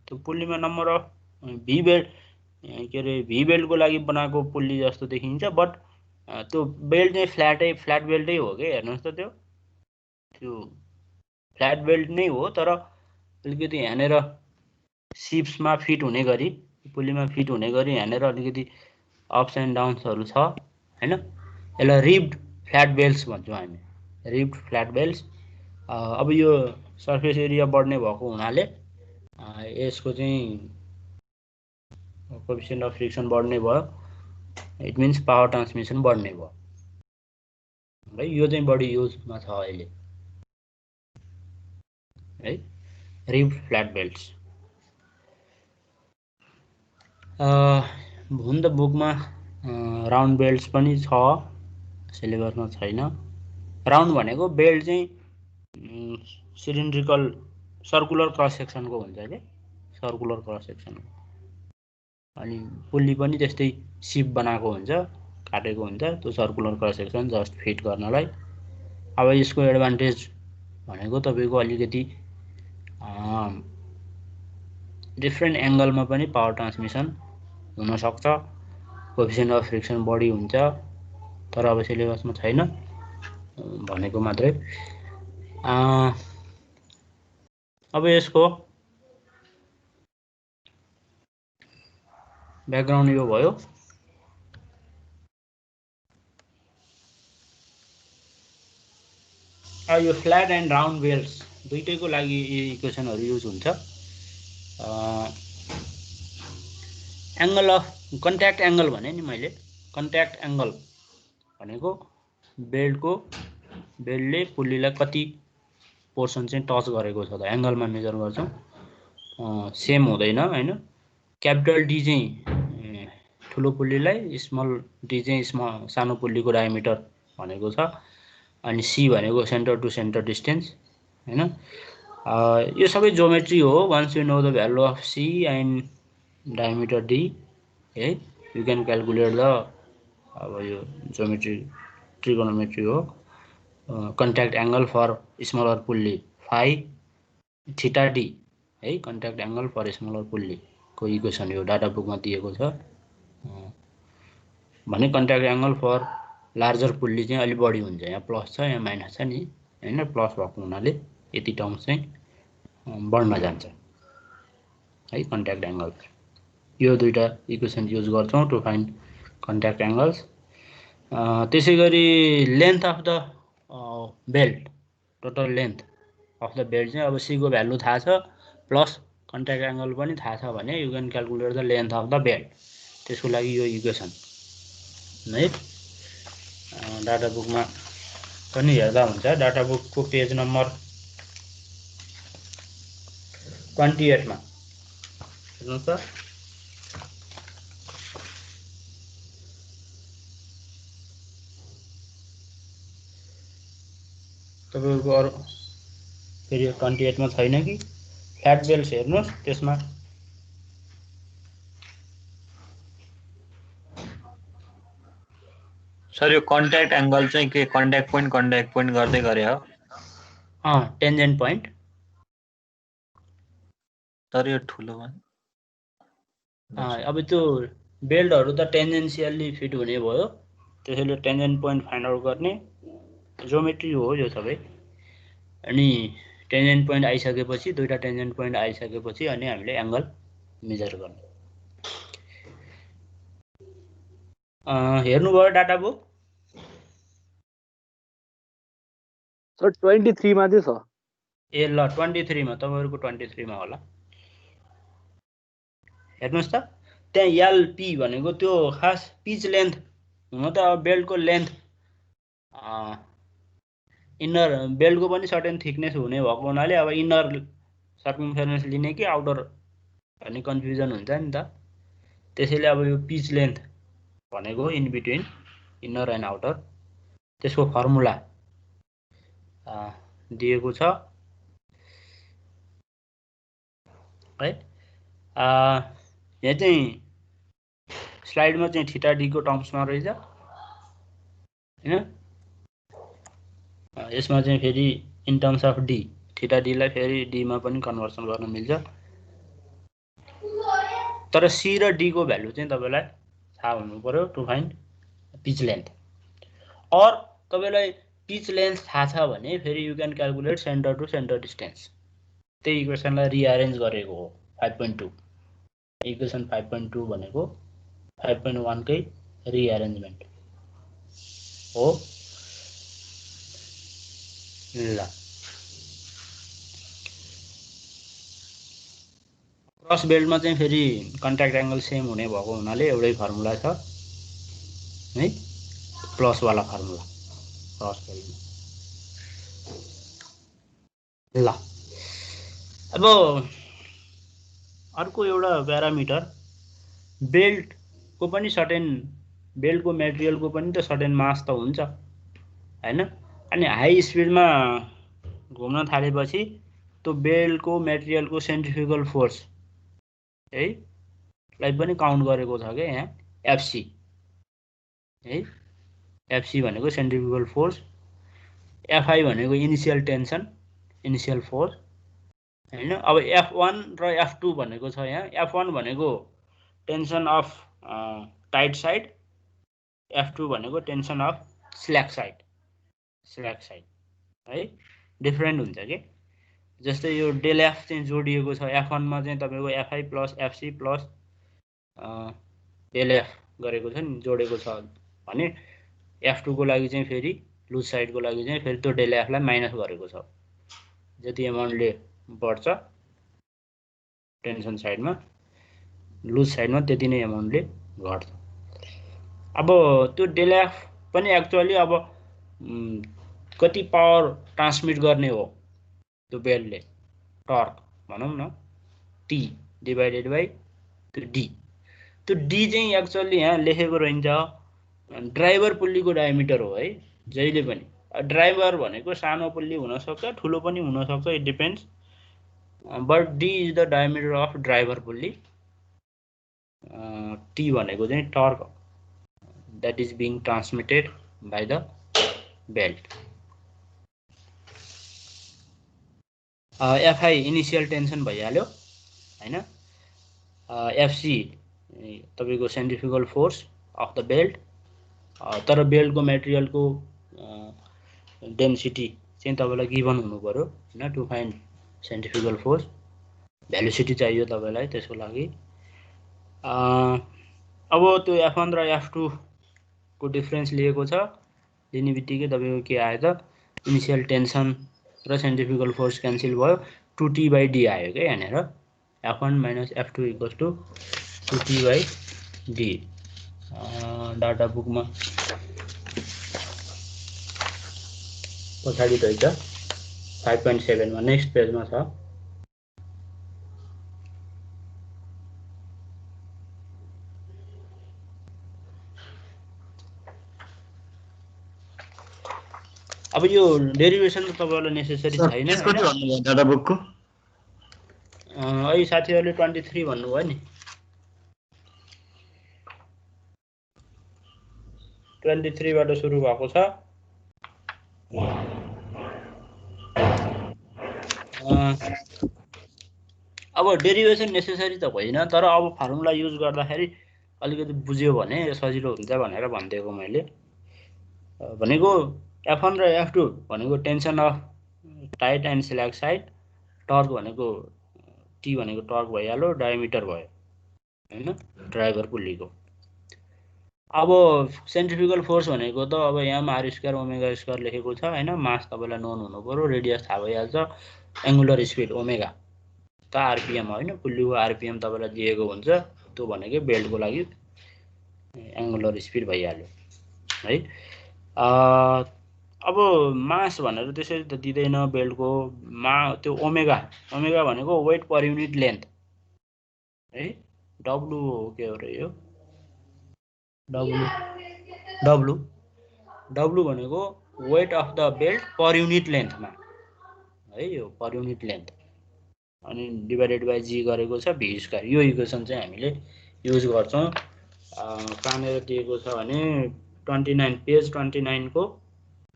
त्यो पुल्लीमा नम्बर अफ भी बेल्ट के अरे भी बेल्टको लागि बनाएको पुल्ली जस्तो देखिन्छ, बट त्यो बेल्ट चाहिँ फ्ल्याट बेल्टै हो के। हेर्नुस् त त्यो फ्ल्याट बेल्ट नै हो, तर अलिकति यहाँनेर सिप्समा फिट हुने गरी, पुल्लीमा फिट हुने गरी यहाँनेर अलिकति अप्स एन्ड डाउन्सहरु छ हैन। यसलाई रिब्ड फ्ल्याट बेल्ट्स भन्छौँ हामी, रिब्ड फ्ल्याट बेल्ट्स। अब यो सर्फेस एरिया बढ्ने भएको हुनाले यसको चाहिँ कोएफिसिएन्ट अफ फ्रिक्सन बढ्ने भयो, इट मिन्स पावर ट्रान्समिसन बढ्ने भयो है। यो चाहिँ बढी युजमा छ अहिले है, रिब्ड फ्ल्याट बेल्ट्स। हुन त बुकमा राउन्ड बेल्ट्स पनि छ, सिलेबसमा छैन। राउन्ड भनेको बेल्ट चाहिँ सिलिन्ड्रिकल सर्कुलर क्रस सेक्सनको हुन्छ के, सर्कुलर क्रस सेक्सनको। अनि पुल्ली पनि त्यस्तै सिप बनाएको हुन्छ, काटेको हुन्छ, त्यो circular cross section just fit गर्नलाई। अब यसको एडभान्टेज भनेको तपाईको अलिकति डिफ्रेन्ट एंगलमा पनि पावर ट्रान्समिसन हुन सक्छ, कोएफिसिएन्ट अफ फ्रिक्सन बढी हुन्छ, तर अब सिलेबसमा छैन भनेको मात्रै। अब यसको ब्याकग्राउन्ड यो भयो। यो फ्ल्याट एन्ड राउन्ड बेल्ट्स दुईटैको लागि इक्वेसनहरु युज हुन्छ। एंगल अफ कन्ट्याक्ट एंगल भने नि मैले, कन्ट्याक्ट एंगल भनेको बेल्टले पुल्लीलाई कति पोर्सन चाहिँ टच गरेको छ त एंगलमा मेजर गर्छौं। सेम हुँदैन हैन। क्यापिटल डी चाहिँ ठुलो पुल्लीलाई, स्मल डी चाहिँ सानो पुल्लीको डायमिटर भनेको छ, अनि सी भनेको सेन्टर टु सेन्टर डिस्टेन्स हैन। यो सबै ज्योमेट्री हो। Once you know the value of C and diameter D है, यु क्यान क्याल्कुलेट द अब यो ज्योमेट्री ट्रिगोनोमेट्री हो। Contact angle for smaller pulley phi theta D है, contact angle for smaller pulley को इक्वेसन यो डाटा बुकमा दिएको छ। भने contact angle for larger pulley चाहिँ अलि बढी हुन्छ, यहाँ प्लस छ यहाँ माइनस छ नि हैन, प्लस भएको हुनाले यति टर्म्स चाहिँ बढ्न जान्छ है कन्ट्याक्ट एंगल। यो दुईटा इक्वेसन युज गर्छौं टु फाइन्ड कन्ट्याक्ट एंगल्स। त्यसैगरी length of the belt, total length of the belt चाहिँ अब सी को भ्यालु थाहा छ प्लस कन्ट्याक्ट एंगल पनि थाहा छ भने you can calculate the length of the belt. त्यसको लागि यो इक्वेसन है डाटा बुकमा पनि हेर्दा हुन्छ। डाटा बुकको पेज नम्बर 28 मा हेर्नुस् त। तपाईको अरु फेरि 28 मा छैन कि फ्ल्याट बेल्ट हेर्नुस् त्यसमा सर यो कन्ट्याक्ट एंगल चाहिँ के कन्ट्याक्ट पोइन्ट गर्दै गरे हो? Tangent point. तर यो ठुलो भयो। अब त्यो बेल्टहरु त टेन्जेन्शियली फिट हुने भयो, त्यसैले टेन्जेन्ट पोइन्ट फाइन्ड आउट गर्ने ज्योमेट्री हो यो सबै। अनि टेन्जेन्ट पोइन्ट आइसकेपछि दुईटा टेन्जेन्ट पोइन्ट आइसकेपछि अनि हामीले एंगल मेजर गर्ने। हेर्नु भयो डाटा बुक? सर 23 मा चाहिँ छ। ए ल 23 मा तपाईहरुको 23 मा होला। हेर्नुस् त त्यहाँ एलपी भनेको त्यो खास पिच लेन्थ हुन त अब बेल्टको लेन्थ इनर बेल्टको पनि सर्टेन थिकनेस हुने भएको हुनाले अब इनर सर्कमफेरेन्स लिने कि आउटर भन्ने कन्फ्युजन हुन्छ नि त। त्यसैले अब यो पिच लेन्थ भनेको in between inner and outer त्यसको फर्मुला दिएको छ है। यहाँ चाहिँ स्लाइडमा चाहिँ थीटा डी को टर्म्समा रहेछ हैन। यसमा चाहिँ फेरि in terms of D theta D लाई फेरि डी मा पनि कन्भर्सन गर्न मिल्छ। तर सी र डी को भ्यालु चाहिँ तपाईलाई थाहा हुनु पर्यो टु फाइन्ड पिच लेन्थ। और तपाईलाई पिच लेन्थ थाहा छ भने फेरि you can calculate centre to centre distance. त्यही इक्वेसनलाई रिअरेन्ज गरेको हो 5.2। इक्वेसन 5.2 भनेको 5.1 कै रिअरेन्जमेन्ट हो। ल क्रस बेल्टमा चाहिँ फेरि कन्ट्याक्ट एंगल सेम हुने भएको हुनाले एउटै फर्मुला छ है, प्लस वाला फर्मुला क्रस बेल्टमा। ल अब अर्को एउटा प्यारामिटर बेल्टको पनि सर्टेन बेल्टको मेटेरियलको पनि त सर्टेन मास त हुन्छ हैन। अनि हाई स्पिडमा घुम्न थालेपछि त्यो बेल्टको मेटेरियलको सेन्ट्रिफ्युगल फोर्स है लाई पनि काउन्ट गरेको छ के यहाँ एफसी है। एफसी भनेको सेन्ट्रिफ्युगल फोर्स, एफआई भनेको इनिशियल टेन्सन इनिशियल फोर्स हैन। अब F1 र F2 भनेको छ यहाँ। F1 भनेको tension of tight side, F2 भनेको टेन्सन अफ स्ल्याक साइड है। डिफरेन्ट हुन्छ के। जस्तै यो डेल एफ चाहिँ जोडिएको छ F1 मा चाहिँ तपाईको FI plus FC plus del F गरेको छ नि जोडेको छ भने F2 को लागि चाहिँ फेरि लुज साइड को लागि चाहिँ फेरि त्यो डेल एफ लाई माइनस गरेको छ। जति एमाउन्टले बढ्छ टेन्सन साइडमा लुज साइडमा त्यति नै एमाउन्टले घट्छ। अब त्यो डेल एफ पनि एक्चुअली अब कति पावर ट्रान्समिट गर्ने हो त्यो बेल्टले टर्क भनौं न टी डिवाइडेड बाइ त्यो डी। त्यो डी चाहिँ एक्चुअली यहाँ लेखेको रहन्छ ड्राइभर पुल्लीको डायमिटर हो है। जहिले पनि ड्राइभर भनेको सानो पुल्ली हुन सक्छ ठुलो पनि हुन सक्छ, it depends, but D is the diameter of driver pulley. T भनेको चाहिँ torque that is being transmitted by the belt। FI initial tension भइहाल्यो हैन। FC तपाईको centrifugal force of the belt. तर बेल्टको मेटेरियलको डेन्सिटी चाहिँ तपाईलाई गिभन हुनु पर्यो हैन to find centrifugal force. Velocity चाहियो तपाईलाई त्यसको लागि। अब त्यो F1 र F2 को डिफरेन्स लिएको छ लिने बित्तिकै तपाईको के आयो त इनिशियल टेन्सन र सेन्ट्रिफ्युगल फोर्स क्यान्सल भयो 2T/d आयो के यहाँनिर F1 - F2 = 2T/d डाटा बुकमा पछाडि रहेछ 5.7 मा नेक्स्ट पेजमा छ अब यो डेरिभेसन त तपाईहरुलाई नेसेसरी छैन त्यसको के भन्नुभयो डाटा बुकको अहिले साथीहरुले 23 भन्नुभयो नि 23 बाट सुरु भएको छ अब डेरिभेसन नेसेसरी त होइन तर अब फर्मुला युज गर्दाखेरि अलिकति बुझ्यो भने सजिलो हुन्छ भनेर भन्दिएको मैले भनेको F1 र F2 भनेको tension of tight and slack side torque भनेको T भनेको टर्क भइहाल्यो डायमिटर भयो हैन ड्राइभर पुल्लीको अब सेन्ट्रिफ्युगल फोर्स भनेको त अब यहाँ r² ओमेगा² लेखेको छ हैन मास तपाईलाई नोन हुनु पर्यो रेडियस थाहा भइहाल्छ एंगुलर स्पिड ओमेगा त आरपीएम हैन पुल्लीको आरपीएम तपाईलाई दिएको हुन्छ त्यो भनेको बेल्टको लागि एंगुलर स्पिड भइहाल्यो है अब मास भनेर त्यसरी त दिदैन बेल्टको त्यो ओमेगा भनेको वेट पर युनिट लेन्थ है डब्लु के हो र यो डब्लु भनेको weight of the belt per unit लेन्थमा है यो पर युनिट लेन्थ अनि डिभाइडेड बाइ जी गरेको छ v² यो इक्वेसन चाहिँ हामीले युज गर्छौं कहाँनेर दिएको छ भने 29 पेज 29 को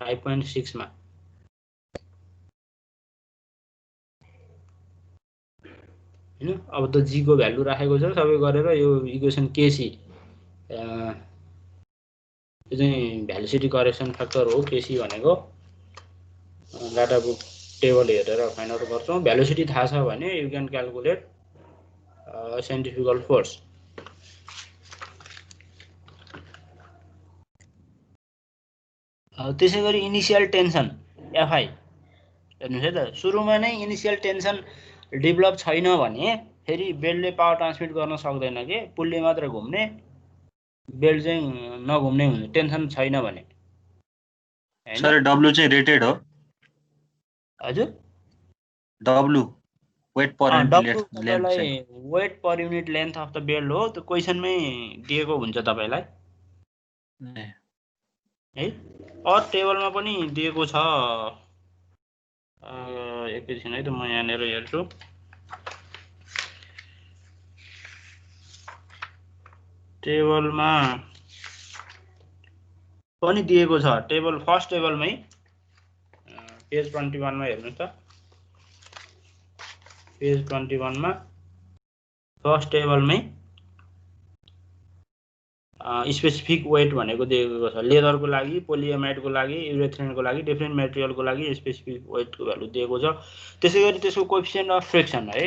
5.6 मा हैन अब त जी को भ्यालु राखेको छ सबै गरेर यो इक्वेसन केसी यो चाहिँ भेलोसिटी करेक्सन फ्याक्टर हो केसी भनेको डाटा बुक टेबल हेरेर फाइन्ड आउट गर्छौं भेलोसिटी थाहा छ भने you can calculate centrifugal force त्यसैगरी इनिशियल टेन्सन एफआई हेर्नुस् है त सुरुमा नै इनिशियल टेन्सन डेभलप छैन भने फेरि बेल्टले पावर ट्रान्समिट गर्न सक्दैन के पुल्ली मात्र घुम्ने बेल्ट चाहिँ नघुम्ने हुन्छ टेन्सन छैन भने हैन सर डब्लु चाहिँ रेटेड हो हजुर W weight per unit length तपाईलाई weight per unit length of the belt हो त्यो क्वेशनमै दिएको हुन्छ तपाईलाई है अर टेबलमा पनि दिएको छ एकैछिन है त म यहाँनेर हेर्छु टेबलमा पनि दिएको छ टेबल फर्स्ट टेबलमै पेज 21 मा हेर्नुस् त पेज 21 मा फर्स्ट टेबलमै स्पेसिफिक वेट भनेको दिएको छ लेदरको लागि पोलिएमाइडको लागि युरेथ्रेनको लागि डिफरेन्ट मेटेरियलको लागि स्पेसिफिक वेटको भ्यालु दिएको छ त्यसैगरी त्यसको कोएफिसिएन्ट अफ फ्रिक्सन है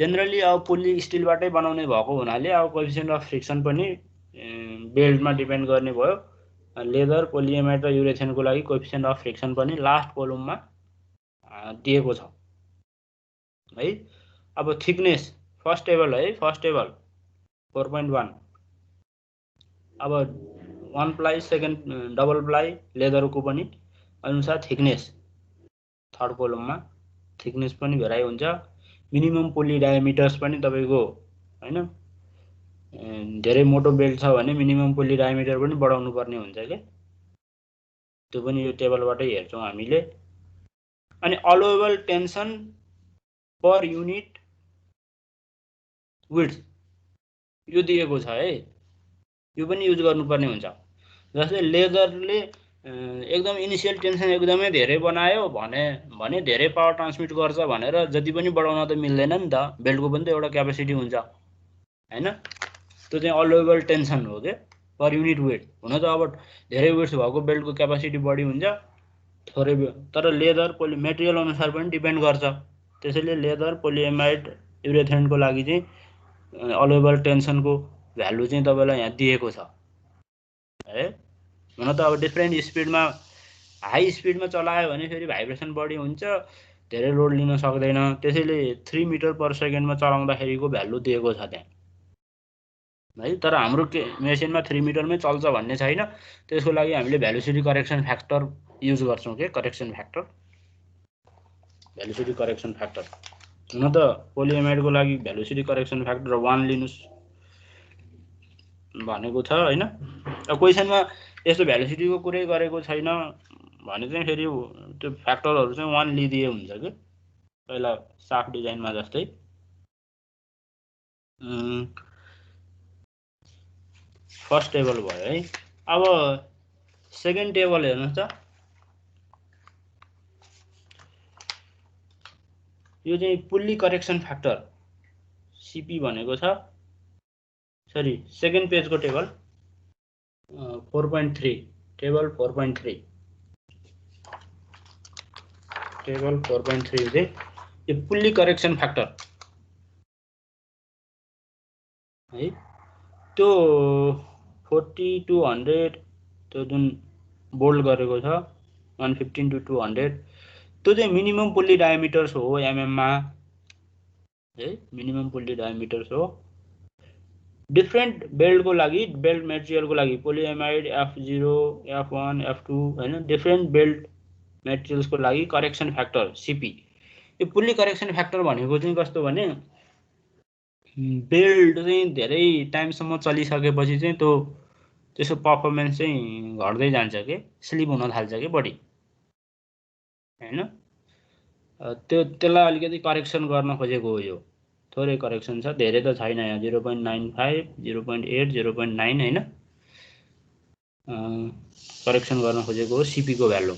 जनरली अब पुल्ली स्टिलबाटै बनाउने भएको हुनाले अब कोएफिसिएन्ट अफ फ्रिक्सन पनि बेल्टमा डिपेन्ड गर्ने भयो लेदर पोलिएमाइड र युरेथ्रेनको लागि कोएफिसिएन्ट अफ फ्रिक्सन पनि लास्ट कोलममा दिएको छ है अब थिकनेस फर्स्ट टेबल है फर्स्ट टेबल 4.1 अब 1 प्लाई सेकेन्ड डबल प्लाई लेदरको पनि अनुसार थिकनेस थर्ड कोलममा थिकनेस पनि भेराइ हुन्छ मिनिमम पुल्ली डायमिटर्स पनि तपाईको हैन धेरै मोटो बेल्ट छ भने मिनिमम पुल्ली डायमिटर पनि बढाउनु पर्ने हुन्छ के त्यो पनि यो टेबलबाटै हेर्छौं हामीले अनि allowable tension per unit width यो दिएको छ है यो पनि युज गर्नुपर्ने हुन्छ जस्तै लेदरले एकदम इनिशियल टेन्सन एकदमै धेरै बनायो भने धेरै पावर ट्रान्समिट गर्छ भनेर जति पनि बढाउन त मिल्दैन नि त बेल्टको पनि त एउटा क्यापेसिटी हुन्छ हैन त्यो चाहिँ अलोवेबल टेन्सन हो के पर युनिट वेट हुन त अब धेरै वेट्स भएको बेल्टको क्यापेसिटी बढी हुन्छ थोरै तर लेदर मेटेरियल अनुसार पनि डिपेन्ड गर्छ त्यसैले लेदर पोलिएमाइड युरेथ्रेनको लागि चाहिँ अलोवेबल टेन्सनको भ्यालु चाहिँ तपाईलाई यहाँ दिएको छ है। हुन त अब डिफ्रेन्ट स्पिडमा हाई स्पिडमा चलायो भने फेरि भाइब्रेसन बढी हुन्छ, धेरै लोड लिन सक्दैन। त्यसैले 3 मिटर पर सेकेन्डमा चलाउँदाखेरिको भ्यालु दिएको छ त्यहाँ है। तर हाम्रो मेसिनमा 3 मिटरमै चल्छ भन्ने छैन। त्यसको लागि हामीले भेलोसिटी करेक्सन फ्याक्टर युज गर्छौँ के correction factor, velocity correction factor. हुन त पोलिएमाइडको लागि भेलोसिटी करेक्सन फ्याक्टर 1 लिनुस् भनेको छ हैन। अब क्वेसनमा यस्तो भेलोसिटीको कुरै गरेको छैन भने चाहिँ फेरि त्यो फ्याक्टरहरू चाहिँ 1 लिदिए हुन्छ के पहिला साफ्ट डिजाइनमा जस्तै। फर्स्ट टेबल भयो है। अब सेकेन्ड टेबल हेर्नुहोस् त, यो चाहिँ पुल्ली करेक्सन फ्याक्टर सीपी भनेको छ। सरी सेकेन्ड पेजको टेबल 4.3 टेबल 4.3 टेबल 4.3 चाहिँ यो पुल्ली करेक्सन फ्याक्टर है। त्यो 40-200 त्यो जुन बोल्ड गरेको छ 115 to 200 त्यो चाहिँ मिनिमम पुल्ली डायमिटर्स हो एमएम मा है, मिनिमम पुल्ली डायमिटर्स हो। डिफ्रेन्ट बेल्टको लागि, बेल्ट मेटेरियलको लागि पोलिएमाइड F0 F1 F2 हैन, डिफ्रेन्ट बेल्ट मेटेरियल्सको लागि करेक्सन फ्याक्टर सीपी। यो पुल्ली करेक्सन फ्याक्टर भनेको चाहिँ कस्तो भने बेल्ट चाहिँ धेरै टाइमसम्म चलिसकेपछि चाहिँ त्यो त्यसको परफर्मेन्स चाहिँ घट्दै जान्छ के, स्लिप हुन थाल्छ के बडी हैन। त्यसलाई अलिकति करेक्सन गर्न खोजेको हो। यो थोरै करेक्सन छ, धेरै त छैन यहाँ 0.95 0.8 0.9 हैन, करेक्सन गर्न खोजेको हो सीपी को भ्यालु।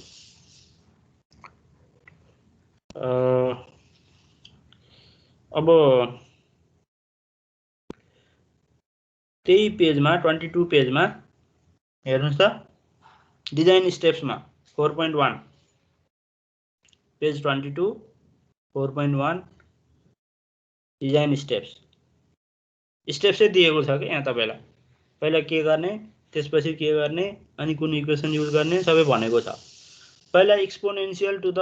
अब त्यही पेजमा 22 पेजमा हेर्नुस् त, डिजाइन स्टेप्समा 4.1 पेज 22 4.1 डिजाइन स्टेप्स चाहिँ दिएको छ कि यहाँ तपाईलाई। पहिला के गर्ने, त्यसपछि के गर्ने, अनि कुन इक्वेसन युज गर्ने सबै भनेको छ। पहिला exponential to the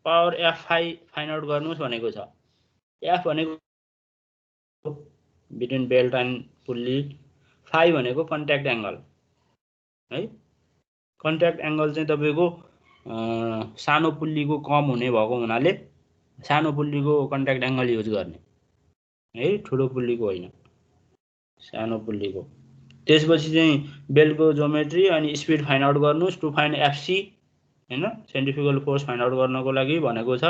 power f5 find out गर्नुस् भनेको छ। f भनेको बिट्विन बेल्ट एन्ड पुल्ली, 5 भनेको कन्ट्याक्ट एंगल है। कन्ट्याक्ट एंगल चाहिँ तपाईको सानो पुल्लीको कम हुने भएको हुनाले सानो पुल्लीको कन्ट्याक्ट एंगल युज गर्ने है, ठुलो पुल्लीको होइन, सानो पुल्लीको। त्यसपछि चाहिँ बेल्टको ज्योमेट्री अनि स्पिड फाइन्ड आउट गर्नुस् टु फाइन्ड एफसी हैन, सेन्ट्रिफ्युगल फोर्स फाइन्ड आउट गर्नको लागि भनेको छ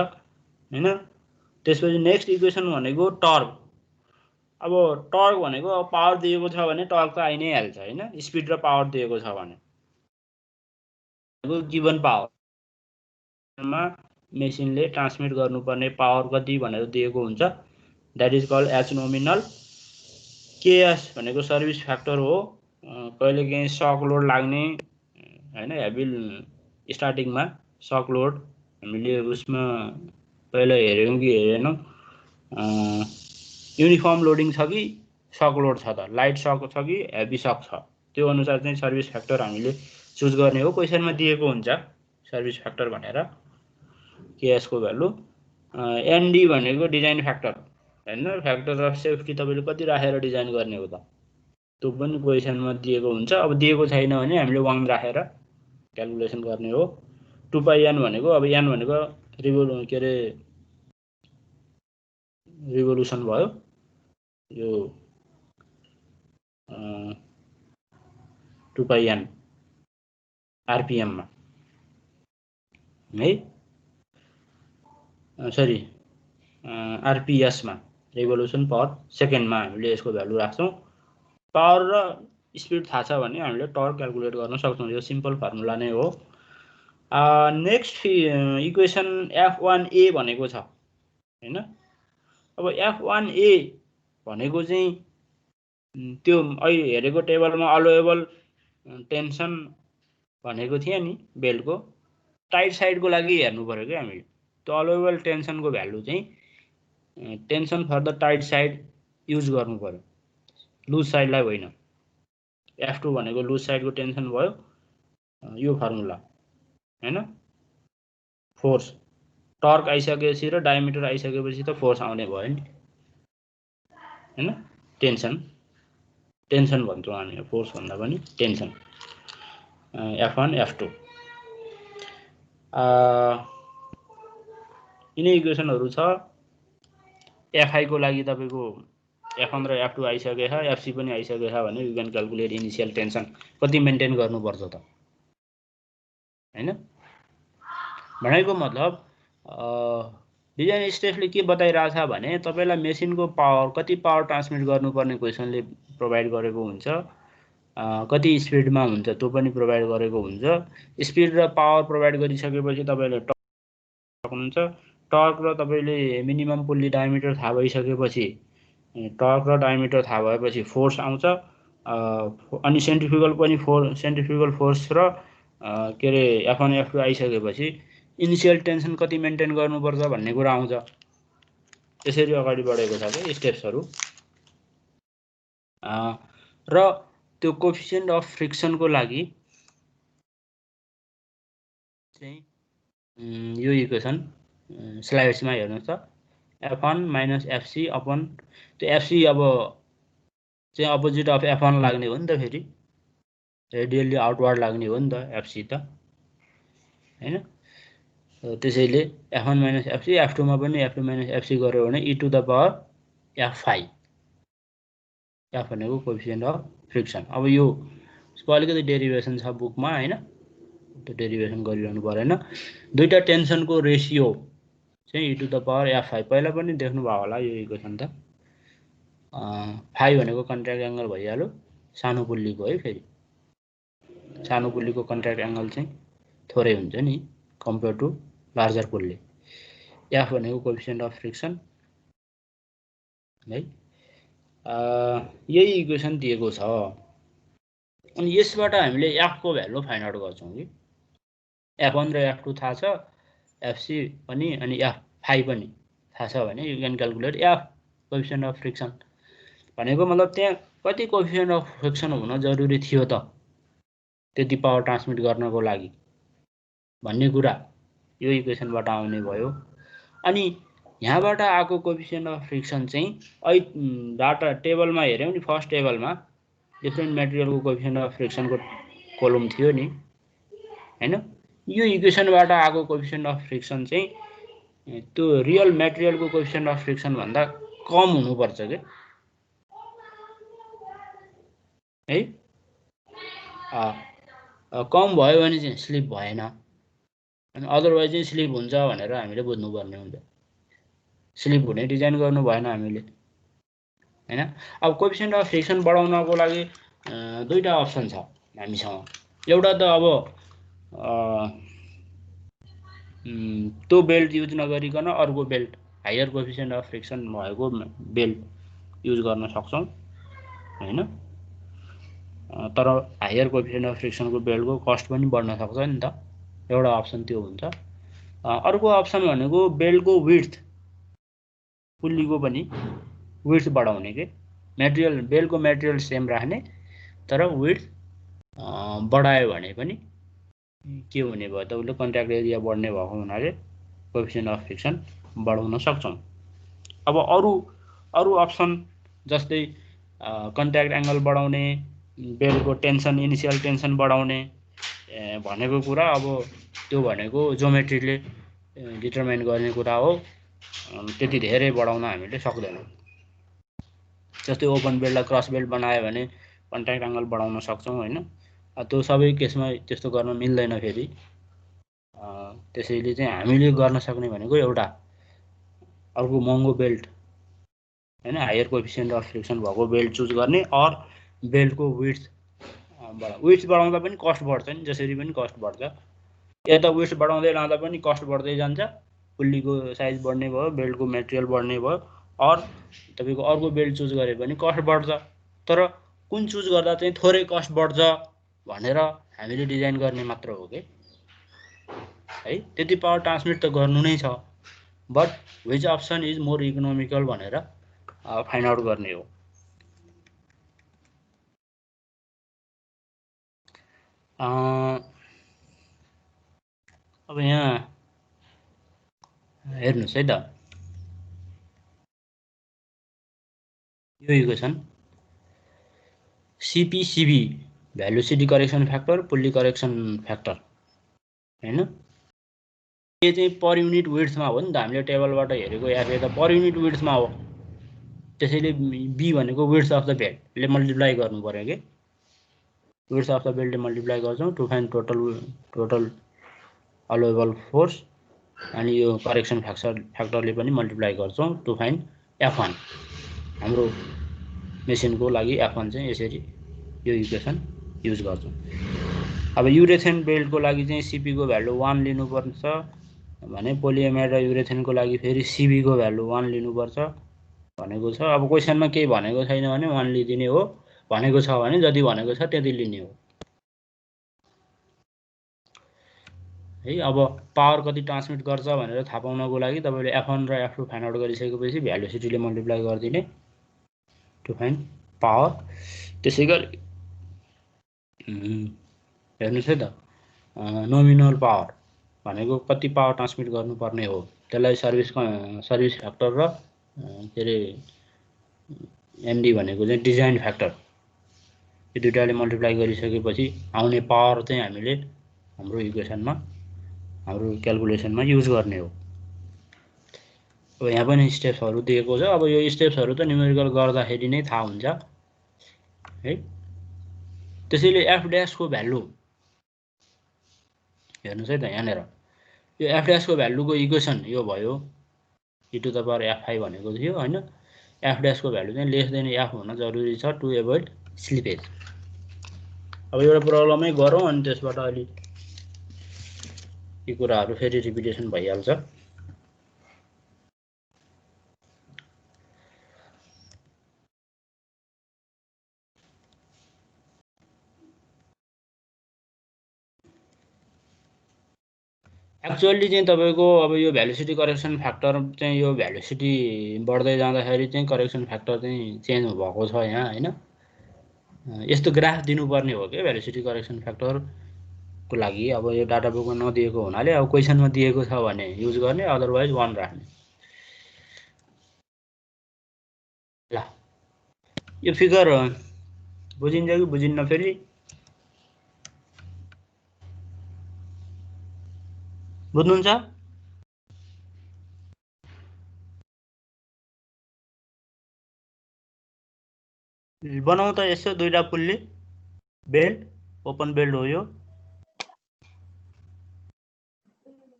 हैन। त्यसपछि नेक्स्ट इक्वेसन भनेको टर्क। अब टर्क भनेको अब पावर दिएको छ भने टर्क त आइ नै हाल्छ हैन, स्पिड र पावर दिएको छ भने गिवन पावरमा मेसिनले ट्रान्समिट गर्नुपर्ने पावर कति भनेर दिएको हुन्छ, that is called H nominal. KS भनेको सर्भिस फ्याक्टर हो। कहिलेकाहीँ सक लोड लाग्ने हैन, हेभी स्टार्टिङमा सक लोड हामीले उसमा पहिला हेर्यौं कि हेरेनौं, युनिफर्म लोडिङ छ कि सक लोड छ त, लाइट सक छ कि हेभी सक छ, त्यो अनुसार चाहिँ सर्भिस फ्याक्टर हामीले चुज गर्ने हो। क्वेसनमा दिएको हुन्छ सर्भिस फ्याक्टर भनेर केएस को भ्यालु। एनडी भनेको डिजाइन फ्याक्टर हैन, फ्याक्टर अफ सेफ्टी तपाईले कति राखेर डिजाइन गर्ने हो त, त्यो पनि क्वेसनमा दिएको हुन्छ। अब दिएको छैन भने हामीले 1 राखेर क्याल्कुलेसन गर्ने हो। 2πn भनेको अब n भनेको रिभोल्युसन भयो, यो 2πn आरपीएम मा है, सरी आरपीएस मा रिभोल्युसन पर सेकेन्डमा हामीले यसको भ्यालु राख्छौं। पावर र स्पिड थाहा छ भने हामीले टर्क क्याल्कुलेट गर्न सक्छौं, यो सिम्पल फर्मुला नै हो। नेक्स्ट इक्वेसन F1A भनेको छ हैन। अब F1A भनेको चाहिँ त्यो अहिले हेरेको टेबलमा अलोएबल टेन्सन भनेको थियो नि बेल्टको, टाइट साइडको लागि हेर्नु पर्यो के हामीले। त्यो अलोएबल टेन्सनको भ्यालु चाहिँ tension for the tight side use गर्नु पर्यो, लुज साइडलाई होइन। F2 भनेको लुज साइडको टेन्सन भयो, यो फर्मुला हैन। फोर्स टर्क आइसकेपछि र डायमिटर आइसकेपछि त फोर्स आउने भयो नि हैन। टेन्सन भन्छौँ हामी, फोर्स भन्दा पनि टेन्सन। F1 F2 यिनै इक्वेसनहरु छ। Fi को लागि तपाईको F1 र F2 आइसकेको छ, Fc पनि आइसकेको छ भने you can calculate initial tension कति मेन्टेन गर्नुपर्छ त हैन। भनेको मतलब डिजाइन स्टेप्सले के बताइरहेछ भने तपाईलाई मेसिनको पावर कति पावर ट्रान्समिट गर्नुपर्ने क्वेशनले प्रोभाइड गरेको हुन्छ, कति स्पिडमा हुन्छ त्यो पनि प्रोभाइड गरेको हुन्छ। स्पिड र पावर प्रोभाइड गरिसकेपछि तपाईले टर्क सक्नुहुन्छ। टर्क र तपाईले मिनिमम पुल्ली डायमिटर थाहा भइसकेपछि टर्क र डायमिटर थाहा भएपछि फोर्स आउँछ। अनि सेन्ट्रिफ्युगल फोर्स र के रे F1 F2 आइसकेपछि इनिशियल टेन्सन कति मेन्टेन गर्नुपर्छ भन्ने कुरा आउँछ। त्यसरी अगाडि बढेको छ के स्टेप्सहरु। र त्यो कोएफिसिएन्ट अफ फ्रिक्सन को लागि चाहिँ यो इक्वेसन स्लाइड्समा हेर्नुस् त। F1 माइनस FC अपन त्यो FC अब चाहिँ अपोजिट अफ F1 लाग्ने हो नि त, फेरि रेडियली आउटवर्ड लाग्ने हो नि त FC त हैन। त्यसैले F1 माइनस FC, F2 मा पनि F2 माइनस FC गर्यो भने e to the power F5, F भनेको कोएफिसिएन्ट अफ फ्रिक्सन। अब यो यसको अलिकति डेरिभेसन छ बुकमा हैन, त्यो डेरिभेसन गरिरहनु परेन। दुईटा टेन्सनको रेशियो चाहिँ e to the power F5 पहिला पनि देख्नु भयो होला यो इक्वेसन त। 5 भनेको कन्ट्र्याक्ट एंगल भइहाल्यो, सानो पुल्लीको है। फेरि सानो पुल्लीको कन्ट्र्याक्ट एंगल चाहिँ थोरै हुन्छ नि compare to larger pulley. F भनेको कोएफिसिएन्ट अफ फ्रिक्सन है। यही इक्वेसन दिएको छ। अनि यसबाट हामीले F को भ्यालु फाइन्ड आउट गर्छौं कि F1 र F2 थाहा छ, FC पनि अनि F5 पनि थाहा छ भने you can calculate F coefficient of friction. भनेको मतलब त्यहाँ कति कोएफिसिएन्ट अफ फ्रिक्सन हुन जरुरी थियो त त्यति पावर ट्रान्समिट गर्नको लागि भन्ने कुरा यो इक्वेसनबाट आउने भयो। अनि यहाँबाट आएको कोएफिसिएन्ट अफ फ्रिक्सन चाहिँ डाटा टेबलमा हेर्यौं नि, फर्स्ट टेबलमा डिफरेन्ट मटेरियलको कोएफिसिएन्ट अफ फ्रिक्सनको कोलम थियो नि हैन। यो इक्वेसनबाट आएको कोएफिसिएन्ट अफ फ्रिक्सन चाहिँ त्यो रियल मटेरियलको कोएफिसिएन्ट अफ फ्रिक्सन भन्दा कम हुनुपर्छ के है। कम भयो भने चाहिँ स्लिप भएन, अनि अदरवाइज चाहिँ स्लिप हुन्छ भनेर हामीले बुझ्नुपर्ने हुन्छ। स्लिप हुने डिजाइन गर्नु भएन हामीले हैन। अब कोएफिसिएन्ट अफ फ्रिक्सन बढाउनको लागि दुईटा अप्सन छ हामीसँग। एउटा त अब त्यो बेल्ट युज नगरिकन अर्को belt higher coefficient of friction भएको बेल्ट युज गर्न सक्छौं हैन। तर हायर कोएफिसिएन्ट अफ फ्रिक्सनको बेल्टको कस्ट पनि बढ्न सक्छ नि त। एउटा अप्सन त्यो हुन्छ। अर्को अप्सन भनेको बेल्टको विड्थ, पुल्लीको पनि विड्थ बढाउने के। मटेरियल बेल्टको मटेरियल सेम राख्ने तर विड्थ बढायो भने पनि के हुने भयो त उले कन्ट्याक्ट एरिया बढ्ने भएको हुनाले कोएफिसिएन्ट अफ फ्रिक्सन बढाउन सक्छौं। अब अरु अप्सन जस्तै कन्ट्याक्ट एंगल बढाउने, बेल्टको टेन्सन इनिशियल टेन्सन बढाउने भनेको कुरा अब त्यो भनेको ज्योमेट्रीले डिटरमाइन गर्ने कुरा हो। त्यति धेरै बढाउन हामीले सक्दैनौं। जस्तै ओपन बेल्टलाई क्रस बेल्ट बनायो भने कन्ट्याक्ट एंगल बढाउन सक्छौं हैन। त्यो सबै केसमा त्यस्तो गर्न मिल्दैन फेरि। त्यसैले चाहिँ हामीले गर्न सक्ने भनेको एउटा अर्को महँगो बेल्ट हैन, हायर कोएफिसिएन्ट अफ फ्रिक्सन भएको बेल्ट चुज गर्ने। और बेल्टको विड्थ बढाउँदा पनि कस्ट बढ्छ नि, जसरी पनि कस्ट बढ्छ। यता विड्थ बढाउँदै लाँदा पनि कस्ट बढ्दै जान्छ। पुल्लीको साइज बढ्ने भयो, बेल्टको मटेरियल बढ्ने भयो, और तपाईको अर्को बेल्ट चुज गरे पनि कस्ट बढ्छ। तर कुन चुज गर्दा चाहिँ थोरै कस्ट बढ्छ भनेर हामीले डिजाइन गर्ने मात्र हो के है। त्यति पावर ट्रान्समिट त गर्नु नै छ, but which option is more economical भनेर फाइन्ड आउट गर्ने हो। अब यहाँ हेर्नुहोस् है त, यो equation CPCB velocity correction factor, pulley correction factor हैन, यो चाहिँ पर युनिट विड्थमा हो नि त। हामीले टेबलबाट हेरेको एफए त पर युनिट विड्थमा हो, त्यसैले बी भनेको विड्थ अफ द बेल्टले मल्टिप्लाई गर्नु पर्यो के, विड्थ अफ द बेल्टले मल्टिप्लाई गर्छौँ to find total allowable force, अनि यो करेक्सन फ्याक्टरले पनि मल्टिप्लाई गर्छौँ टु फाइन्ड F1। हाम्रो मेसिनको लागि F1 चाहिँ यसरी यो इक्वेसन युज गर्छौँ। अब युरेथेन बेल्टको लागि चाहिँ सिपीको भ्यालु 1 लिनुपर्छ भने पोलिएमाइड र युरेथेनको लागि फेरि सिबीको भ्यालु 1 लिनुपर्छ भनेको छ। अब क्वेसनमा केही भनेको छैन भने 1 लिदिने हो, भनेको छ भने जति भनेको छ त्यति लिने हो है। अब पावर कति ट्रान्समिट गर्छ भनेर थाहा पाउनको लागि तपाईले F1 र F2 फाइन्ड आउट गरिसकेपछि भेलोसिटीले मल्टिप्लाई गरिदिने टु फाइन्ड पावर। त्यसैगरी हेर्नुस् है त, नोमिनल पावर भनेको कति पावर ट्रान्समिट गर्नुपर्ने हो, त्यसलाई सर्भिस फ्याक्टर र के अरे एनडी भनेको चाहिँ डिजाइन फ्याक्टर, यो दुईटाले मल्टिप्लाई गरिसकेपछि आउने पावर चाहिँ हामीले हाम्रो इक्वेसनमा हाम्रो क्याल्कुलेसनमा युज गर्ने हो। अब यहाँ पनि स्टेप्सहरू दिएको छ। अब यो स्टेप्सहरू त न्युमेरिकल गर्दाखेरि नै थाहा हुन्छ है। त्यसैले एफ ड्यासको भ्यालु हेर्नुस् है त, यहाँनिर यो एफ ड्यासको भ्यालुको इक्वेसन यो भयो, e to the power f5 भनेको थियो हैन। एफ ड्यासको भ्यालु चाहिँ लेस देन एफ हुन जरुरी छ टु एभोइड स्लिपेज। अब एउटा प्रब्लमै गरौँ अनि त्यसबाट अलि यी कुराहरू फेरि रिपिटेसन भइहाल्छ। एक्चुअली चाहिँ तपाईको अब यो भेलोसिटी करेक्सन फ्याक्टर चाहिँ यो भेलोसिटी बढ्दै जाँदाखेरि चाहिँ करेक्सन फ्याक्टर चाहिँ चेन्ज भएको छ यहाँ हैन। यस्तो ग्राफ दिनुपर्ने हो के भेलोसिटी करेक्सन फ्याक्टरको लागि। अब यो डाटा बुकमा नदिएको हुनाले अब क्वेसनमा दिएको छ भने युज गर्ने, अदरवाइज 1 राख्ने। ल यो फिगर बुझिन्छ कि बुझिन्न फेरि? बुझ्नुहुन्छ? बनाऊ त यसो दुईटा पुल्ली बेल्ट, ओपन बेल्ट हो यो,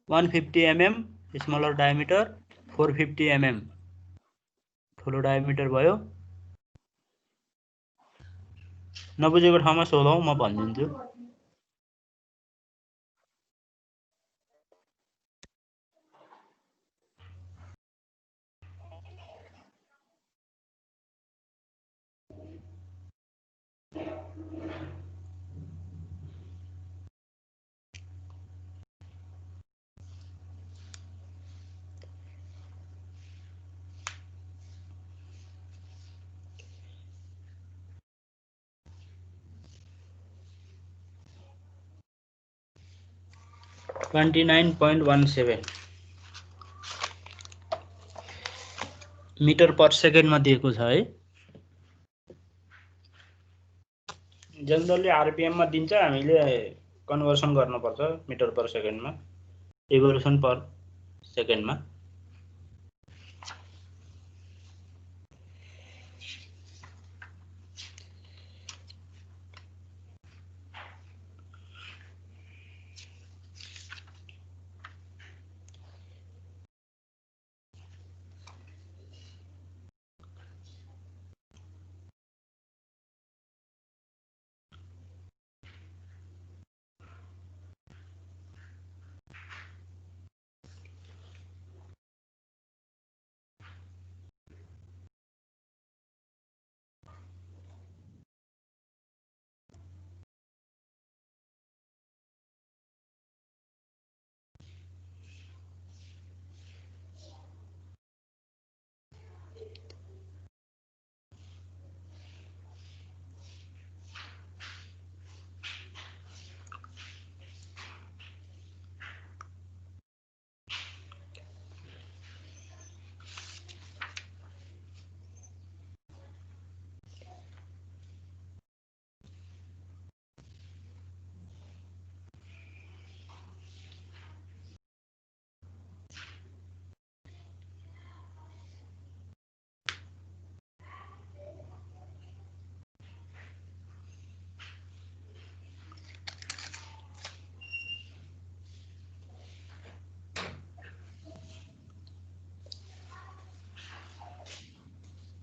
150 mm स्मलर डायमिटर, 450 mm ठुलो डायमिटर भयो। नबुझेको ठाउँमा सोधौँ, म भनिदिन्छु। (29.17 मिटर पर सेकेन्डमा दिएको छ है। जनरली आरपिएममा दिन्छ, हामीले कन्भर्सन गर्नुपर्छ मिटर पर सेकेन्डमा, रिभोल्युसन पर सेकेन्डमा।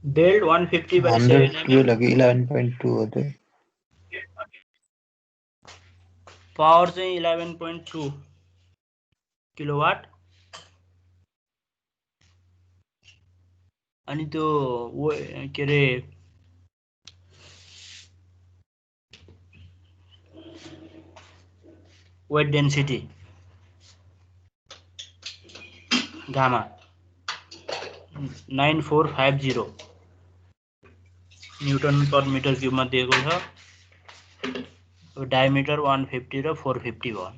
बेल्ट 150/7 100 mm, लगे 11.2 होते। पावर चाहिँ 11.2 किलोवाट। अनि त्यो के अरे weight density gamma 9450 newton per metre क्युबमा दिएको छ। डायमिटर 150 र 450 भयो।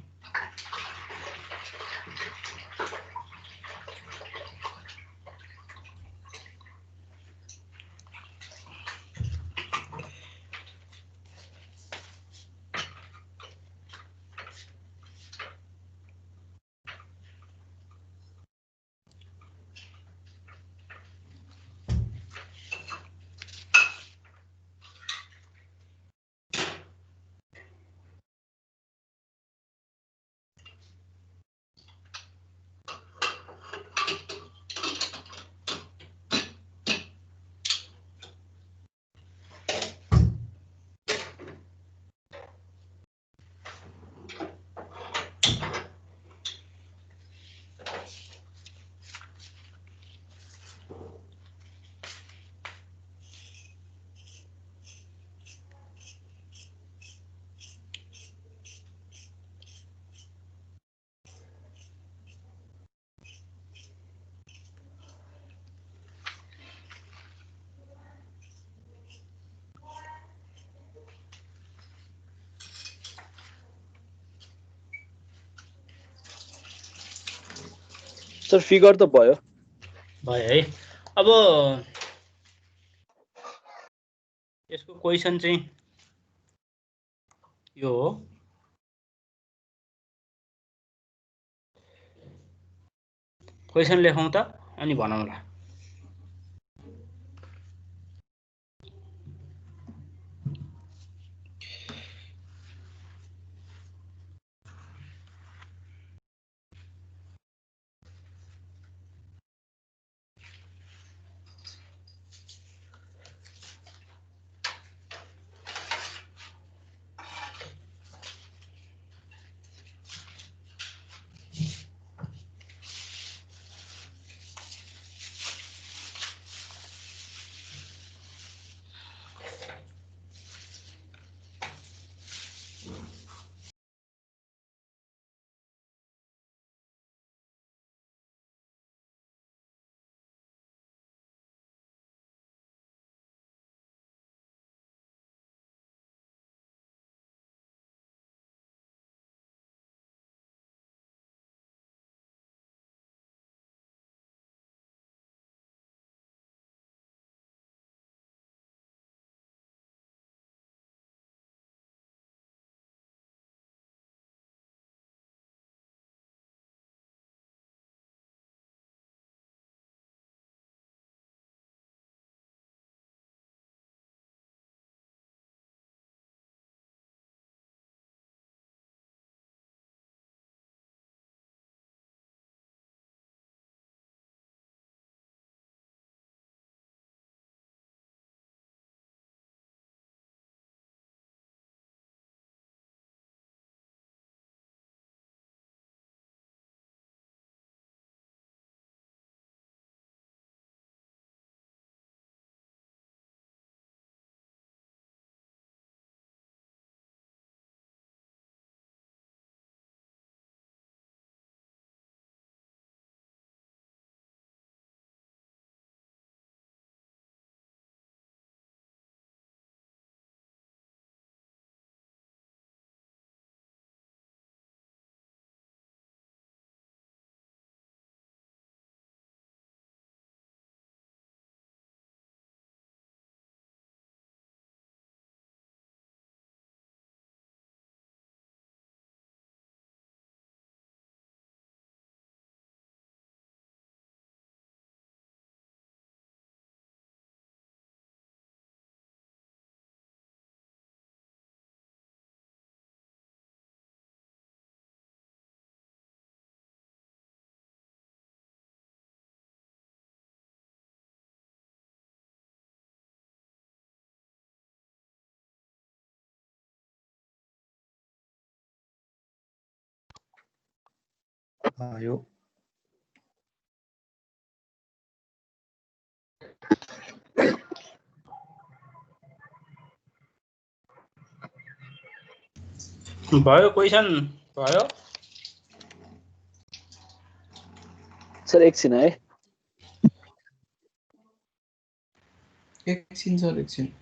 सर फिगर त भयो है। अब यसको क्वेसन चाहिँ यो हो। क्वेसन लेखौँ त अनि भनौँला। यो भयो क्वेशन भयो सर एकछिन है एकछिन सर एकछिन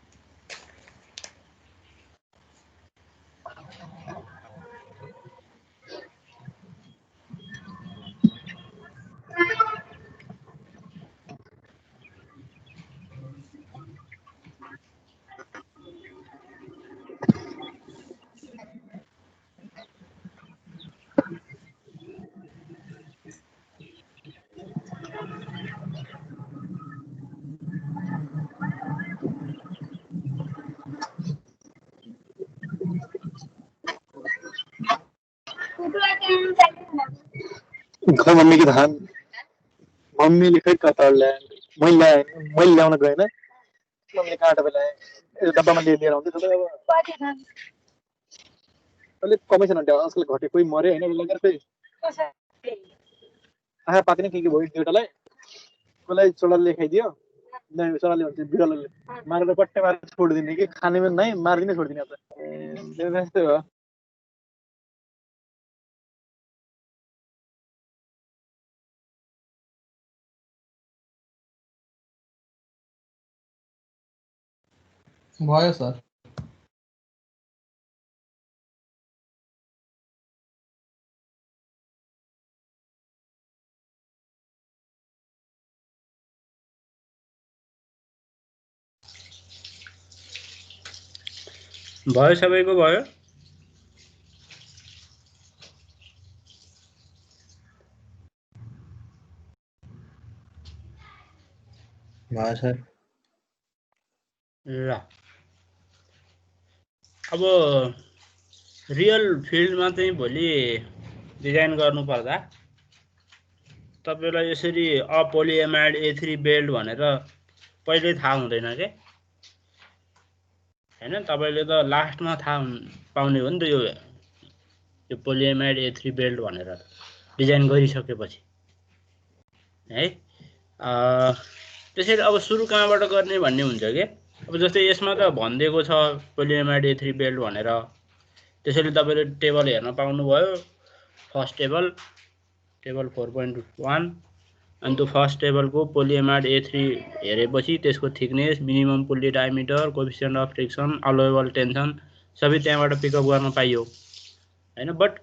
मम्मी की धान मम्मीले खै कता ल्याए मैले ल्याउन गएन मम्मीले काँटा बेलाए डब्बामा लिएर आउँदै अब अलिक कमै छ न आजकल घटे कोही मऱ्यो होइन लगेर खै आँखा पाक्ने के भयो दुईवटालाई कसलाई चोडाले खाइदियो चोडाले भन्छ बिरालोले मारेर पट्टै मारेर छोडिदिने कि खानेमा नै मारिदिनै छोडिदिने अब त्यस्तै हो भयो सर भयो सबैको भयो भयो सर ल अब रियल फिल्डमा चाहिँ भोलि डिजाइन गर्नुपर्दा तपाईलाई यसरी अपोलिएमाइड A3 बेल्ट भनेर पहिले थाहा हुँदैन के हैन तपाईले त लास्टमा थाहा पाउने हो नि त यो पोलिएमाइड A3 बेल्ट भनेर डिजाइन गरिसकेपछि है त्यसैले अब सुरु कहाँबाट गर्ने भन्ने हुन्छ के अब जस्तै यसमा त भनिदिएको छ पोलिएमाइड A3 बेल्ट भनेर त्यसैले तपाईले टेबल हेर्न पाउनुभयो फर्स्ट टेबल 4.1 अनि त्यो फर्स्ट टेबलको पोलिएमाइड A3 हेरेपछि त्यसको thickness minimum pulley diameter coefficient of friction allowable tension सबै त्यहाँबाट पिकअप गर्न पाइयो हैन बट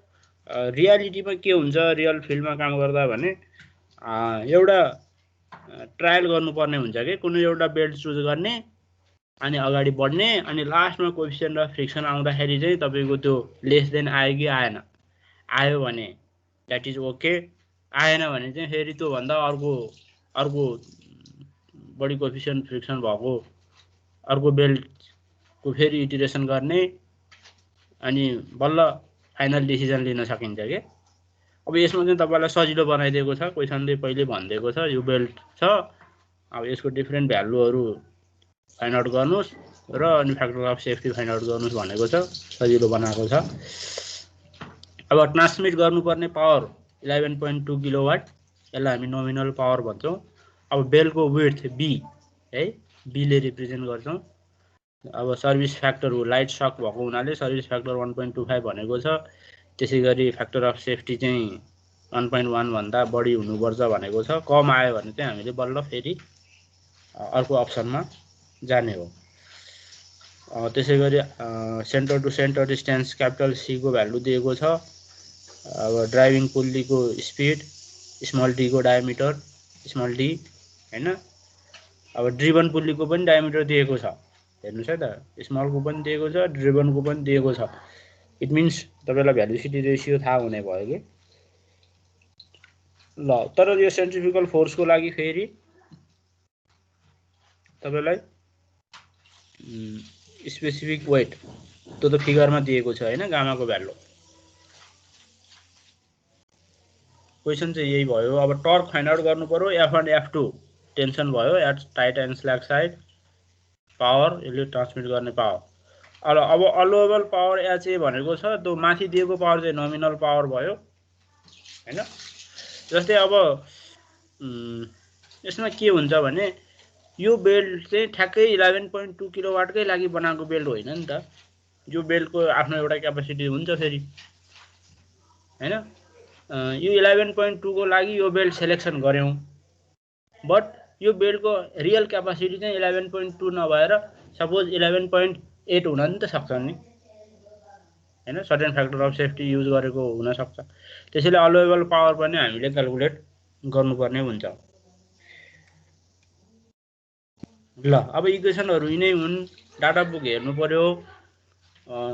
रियालिटीमा के हुन्छ रियल फिल्डमा काम गर्दा भने एउटा ट्रायल गर्नुपर्ने हुन्छ के कुनै एउटा बेल्ट चुज गर्ने अनि अगाडि बढ्ने अनि लास्टमा कोएफिसिएन्ट अफ फ्रिक्सन आउँदाखेरि चाहिँ तपाईको त्यो लेस देन आयो कि आएन आयो भने दैट इज ओके आएन भने चाहिँ फेरि त्यो भन्दा अर्को बढी कोएफिसिएन्ट फ्रिक्सन भएको अर्को बेल्टको फेरि इटरेसन गर्ने अनि बल्ल फाइनल डिसिजन लिन सकिन्छ के अब यसमा चाहिँ तपाईलाई सजिलो बनाइदिएको छ क्वेशनले पहिले भनिदिएको छ यो बेल्ट छ अब यसको डिफरेन्ट भ्यालुहरु फाइन्ड आउट गर्नुस् र अनि factor of safety find out गर्नुस् भनेको छ सजिलो बनाएको छ अब ट्रान्समिट गर्नुपर्ने पावर 11.2 किलोवाट यसलाई हामी नोमिनल पावर भन्छौं अब बेलको विड्थ b है b ले रिप्रेजेन्ट गर्छौं अब सर्भिस फ्याक्टर हो लाइट शक भएको हुनाले सर्भिस फ्याक्टर 1.25 भनेको छ त्यसैगरी फ्याक्टर अफ सेफ्टी चाहिँ 1.1 भन्दा बढी हुनुपर्छ भनेको छ कम आयो भने चाहिँ हामीले बल्ल फेरि अर्को अप्सनमा जाने हो त्यसैगरी centre to centre distance capital C को भ्यालु दिएको छ अब ड्राइभिङ पुल्ली को स्पिड स्मल d को डायमिटर स्मल d हैन अब ड्रिभन पुल्ली को पनि डायमिटर दिएको छ हेर्नुस् है त स्मल को पनि दिएको छ ड्रिभन को पनि दिएको छ इट मिन्स तपाईलाई भेलोसिटी रेशियो थाहा हुने भयो के ल तर यो सेन्ट्रिफ्युगल फोर्स को लागि फेरि तपाईलाई स्पेसिफिक वेट त्यो त फिगरमा दिएको छ हैन गामा को भ्यालु क्वेशन चाहिँ यही भयो अब टर्क फाइन्ड आउट गर्नु पर्यो F1 F2 टेन्सन भयो at tight and slack side power यसले ट्रान्समिट गर्ने पावर अब अलाउएबल पावर HA भनेको छ त्यो माथि दिएको पावर चाहिँ नोमिनल पावर भयो हैन जस्तै अब यसमा के हुन्छ भने यो बेल्ट चाहिँ ठ्याक्कै 11.2 किलोवाटकै लागि बनाएको बेल्ट होइन नि त। यो बेल्टको आफ्नो एउटा क्यापासिटी हुन्छ फेरि हैन। यो 11.2 को लागि यो बेल्ट सेलेक्सन गर्यौं, बट यो बेल्टको रियल क्यापासिटी चाहिँ 11.2 नभएर सपोज 11.8 हुन नि त सक्छ नि हैन। Certain factor of safety use गरेको हुन सक्छ। त्यसैले अलोवेबल पावर पनि हामीले क्याल्कुलेट गर्नुपर्ने हुन्छ। ल अब इक्वेसनहरु यिनै हुन्, डाटा बुक हेर्नु पर्यो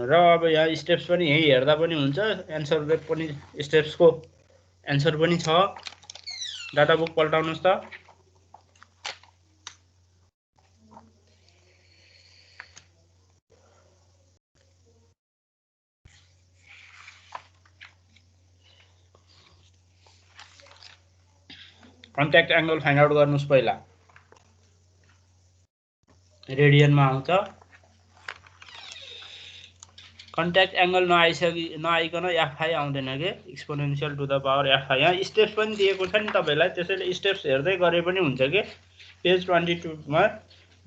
र अब यहाँ स्टेप्स पनि यही हेर्दा पनि हुन्छ, एन्सर पनि स्टेप्सको एन्सर पनि छ। डाटा बुक पल्टाउनुस् त। कन्ट्याक्ट एंगल फाइन्ड आउट गर्नुस् पहिला। रेडियनमा आउँछ। कन्ट्याक्ट एंगल नआइकन एफआई आउँदैन के, exponential to the power FI. यहाँ स्टेप्स पनि दिएको छ नि तपाईलाई, त्यसैले स्टेप्स हेर्दै गरे पनि हुन्छ के। पेज 22 मा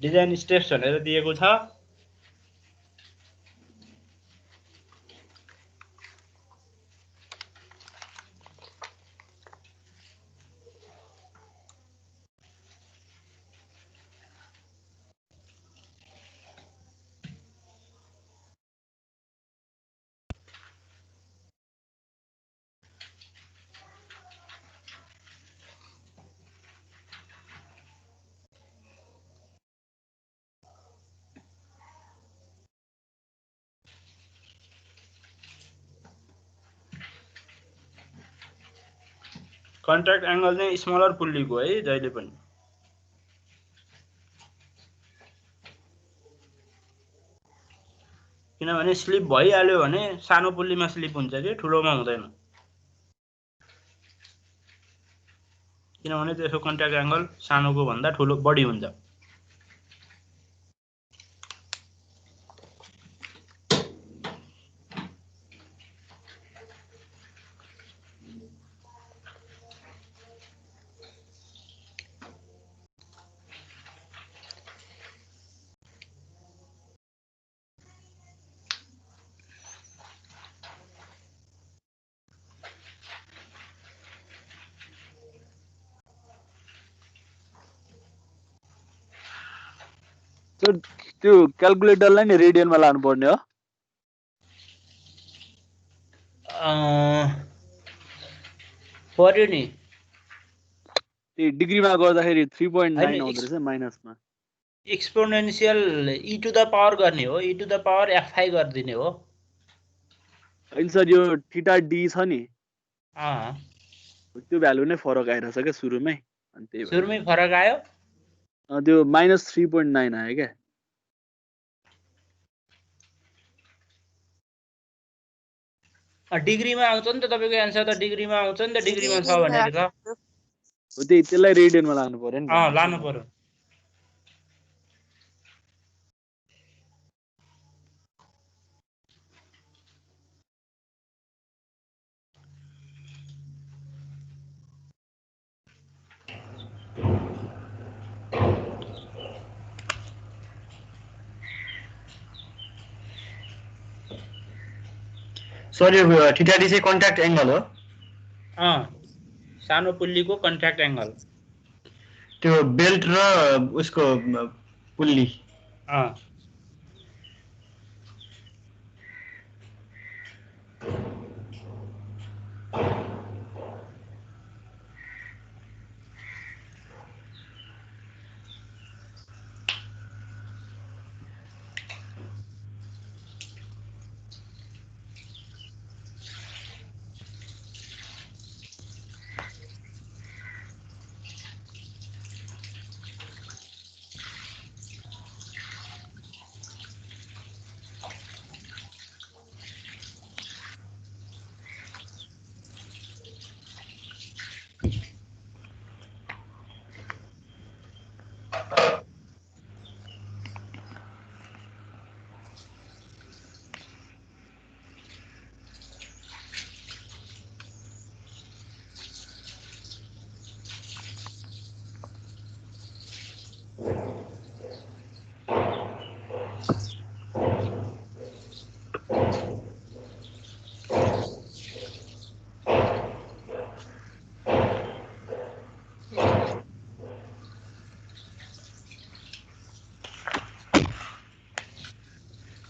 डिजाइन स्टेप्स भनेर दिएको छ। कन्ट्याक्ट एंगल चाहिँ स्मलर पुल्लीको है जहिले पनि। किनभने स्लिप भइहाल्यो भने सानो पुल्लीमा स्लिप हुन्छ कि ठुलोमा हुँदैन। किनभने त्यसको कन्ट्याक्ट एंगल सानोको भन्दा ठुलो बढी हुन्छ। त्यो क्याल्कुलेटरलाई नि रेडियनमा लानु पर्ने हो। पर्यो नि। त्यो डिग्रीमा गर्दाखेरि 3.9 आउँदो रहेछ माइनसमा। Exponential e to the power गर्ने हो, e to the power f5 गरिदिने हो। होइन सर, यो थीटा डी छ नि, त्यो भ्यालु नै फरक आइरहेछ क्या सुरुमै, अनि त्यही भएर सुरुमै फरक आयो। त्यो -3.9 आयो क्या। डिग्रीमा आउँछ नि त तपाईको एन्सर, त डिग्रीमा आउँछ नि त, डिग्रीमा छ भनेको त। हो त्यसलाई रेडियनमा लानु पर्यो नि। लानु पर्यो। सर यो थीटा डी चाहिँ कन्ट्याक्ट एंगल हो। सानो पुल्लीको कन्ट्याक्ट एंगल। त्यो बेल्ट र उसको पुल्ली।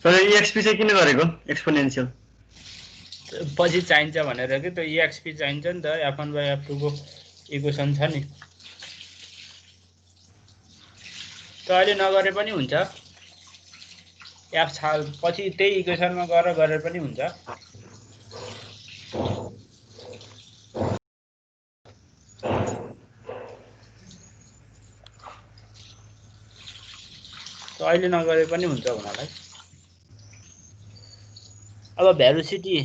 तर EXP चाहिँ किन गरेको एक्सपोनेन्शियल पछि चाहिन्छ भनेर कि त्यो EXP चाहिन्छ नि त f1/f2 को इक्वेसन छ नि त्यो अहिले नगरे पनि हुन्छ पछि त्यही इक्वेसनमा गरेर पनि हुन्छ त्यो अहिले नगरे पनि हुन्छ हुनलाई अब भेलोसिटी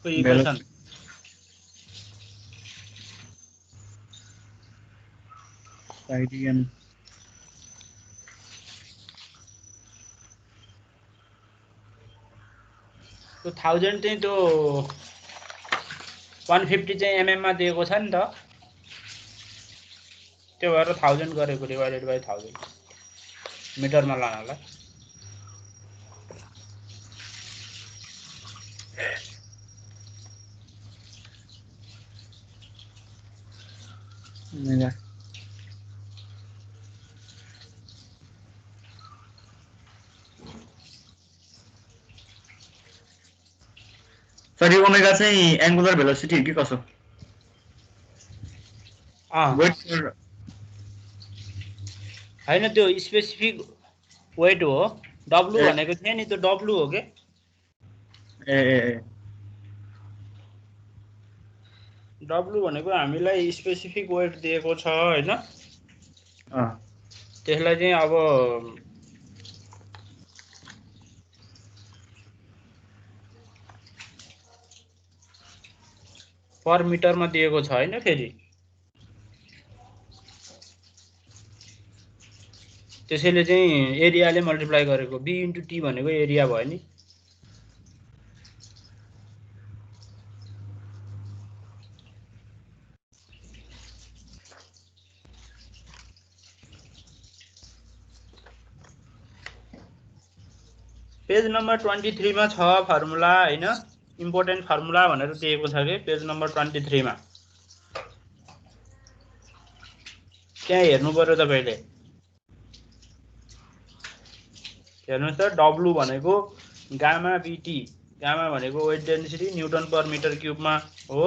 को इक्वेसन आइडियन त्यो 1000 चाहिँ त्यो 150 चाहिँ mm मा दिएको छ नि त त्यो भएर 1000 गरेको डिवाइडेड बाइ 1000 मिटरमा लानलाई सरी ओमेगा चाहिँ एंगुलर भेलोसिटी हो कि कसो वेट हैन त्यो स्पेसिफिक वेट हो W भनेको थियो नि त्यो W हो के ए W भनेको हामीलाई स्पेसिफिक वेट दिएको छ हैन त्यसलाई चाहिँ अब पर मिटरमा दिएको छ हैन फेरि त्यसैले चाहिँ एरियाले मल्टिप्लाई गरेको B * T भनेको एरिया भयो नि पेज नम्बर 23 मा छ फर्मुला हैन इम्पोर्टेन्ट फर्मुला भनेर दिएको छ के पेज नम्बर 23 मा त्यहाँ हेर्नु पर्यो तपाईले हेर्नुस् त W भनेको गामा BT गामा भनेको weight density newton per metre cube मा हो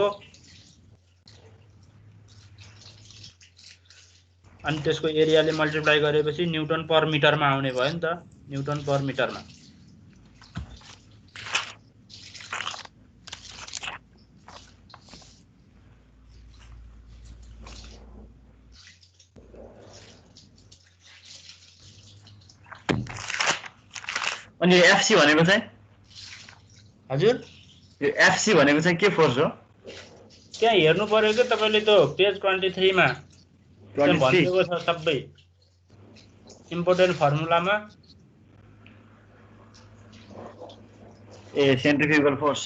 अनि त्यसको एरियाले मल्टिप्लाई गरेपछि न्यूटन पर मिटर मा आउने भयो नि त न्यूटन पर मिटर मा अनि FC भनेको चाहिँ हजुर यो FC भनेको चाहिँ के फोर्स हो त्यहाँ हेर्नु पर्यो के तपाईले त्यो पेज 23 मा त्यहाँ भनेको छ सबै इम्पोर्टेन्ट फर्मुलामा ए सेन्ट्रिफ्युगल फोर्स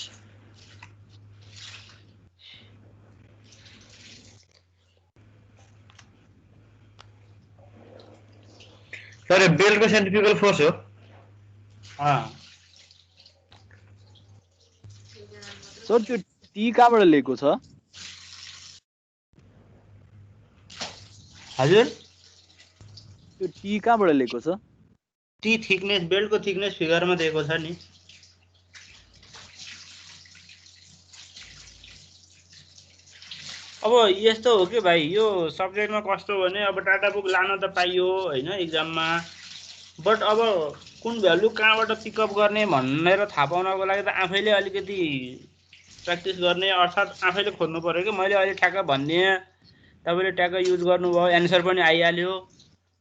सर बेल्टको सेन्ट्रिफ्युगल फोर्स हो सर त्यो टी कहाँबाट लिएको छ हजुर त्यो टी कहाँबाट लिएको छ टी थिकनेस बेल्टको थिकनेस फिगरमा दिएको छ नि अब यस्तो हो कि भाइ यो सब्जेक्टमा कस्तो भने अब टाटा बुक लान त पाइयो हैन एक्जाममा बट अब कुन भ्यालु कहाँबाट पिकअप गर्ने भनेर थाहा पाउनको लागि त आफैले अलिकति प्र्याक्टिस गर्ने अर्थात् आफैले खोज्नु पर्यो कि मैले अहिले ठ्याक्क भन्ने तपाईले ट्याक्क युज गर्नुभयो एन्सर पनि आइहाल्यो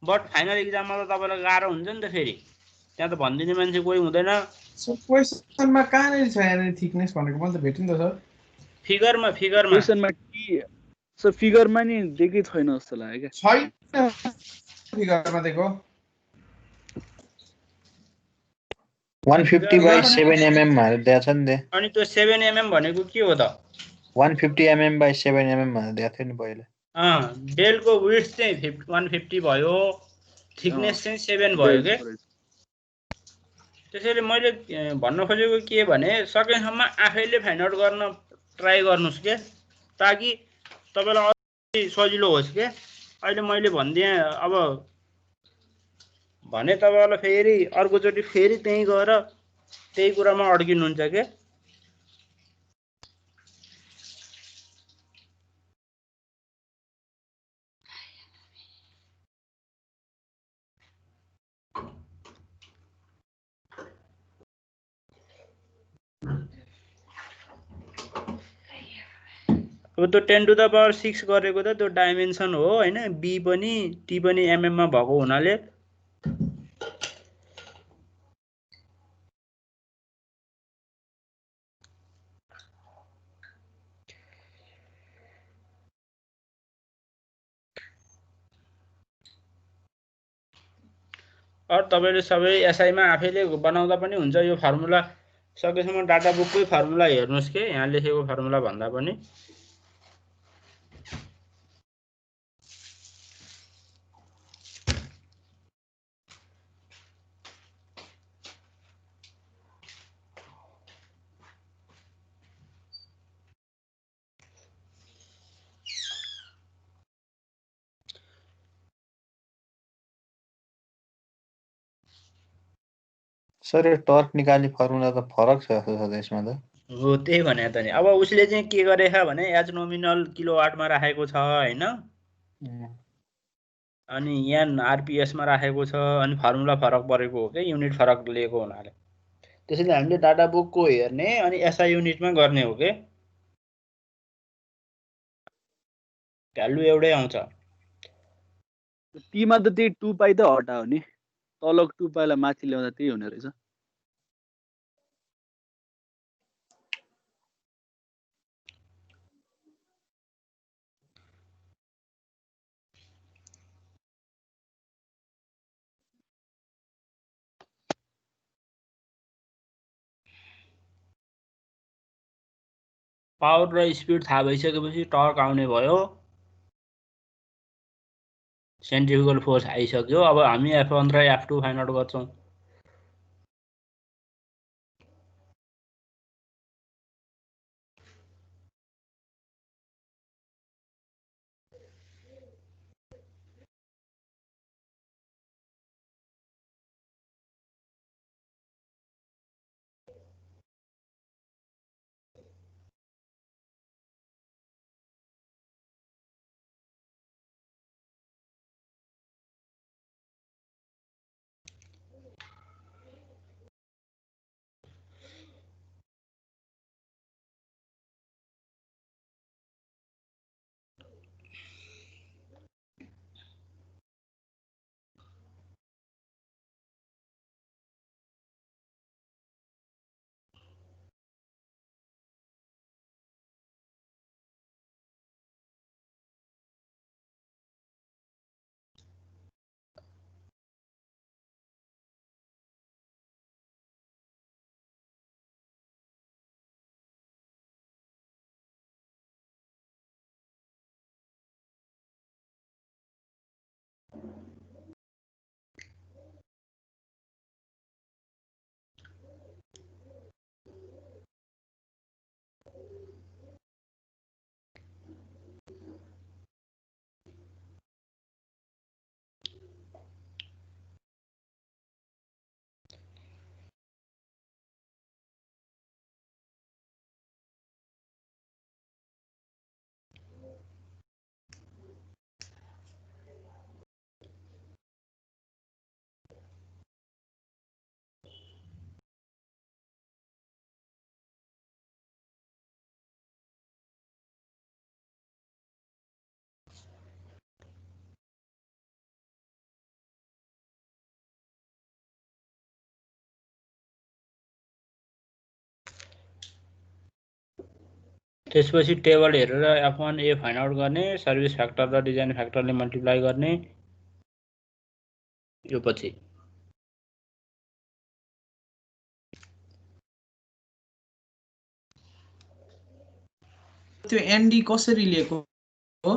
बट फाइनल एक्जाममा त तपाईलाई गाह्रो हुन्छ नि त फेरि त्यहाँ त भनिदिने मान्छे कोही हुँदैन सो क्वेशनमा कहाँनिर छ यहाँ थिकनेस भनेको मैले त भेटिन त सर फिगरमा क्वेशनमा टी सर फिगरमा नि देखे छैन जस्तो लाग्यो छैन फिगरमा देखो 150/7 mm भनेर दिएको छ नि त अनि त्यो 7 mm भनेको के हो त 150 mm/7 mm भनेर दिएको थियो नि पहिले बेल्टको विड्थ चाहिँ 150 भयो थिकनेस चाहिँ 7 भयो के त्यसैले मैले भन्न खोजेको के भने सकेसम्म आफैले फाइन्ड आउट गर्न ट्राई गर्नुस् के ताकि तपाईलाई अलि सजिलो होस् के अहिले मैले भन्दिए अब भने तपाईँलाई फेरि अर्कोचोटि फेरि त्यहीँ गएर त्यही कुरामा अड्किनुहुन्छ के। अब त्यो 10⁶ गरेको त त्यो डाइमेन्सन हो हैन, बी पनि टी पनि एमएम मा भएको हुनाले अरू तपाईले सबै एसआई मा आफैले बनाउँदा पनि हुन्छ यो फर्मुला। सकेसम्म डाटा बुककै फर्मुला हेर्नुस् के, यहाँ लेखेको फर्मुला भन्दा पनि। सर यो टर्क निकाल्ने फर्मुला त फरक छ जस्तो छ यसमा त। हो त्यही भने त नि। अब उसले चाहिँ के गरेछ भने एच नोमिनल किलोवाटमा राखेको छ हैन, अनि यहाँ आरपीएस मा राखेको छ, अनि फर्मुला फरक परेको हो के, युनिट फरक लिएको हुनाले। त्यसैले हामीले डाटा बुकको हेर्ने अनि एसआई युनिटमा गर्ने हो के, भ्यालु एउटै आउँछ। टीमा त त्यही 2 पाई त हटायो नि, तलको 2 पाईलाई माथि ल्याउँदा त्यही हुने रहेछ। पावर र स्पिड थाहा भइसकेपछि टर्क आउने भयो, सेन्ट्रिफुगल फोर्स आइसक्यो। अब हामी F1 र F2 फाइन्ड आउट गर्छौं। त्यसपछि टेबल हेरेर F1 A फाइन्ड आउट गर्ने, सर्भिस फ्याक्टर र डिजाइन फ्याक्टरले मल्टिप्लाई गर्ने। यो पछि त्यो एनडी कसरी लिएको हो?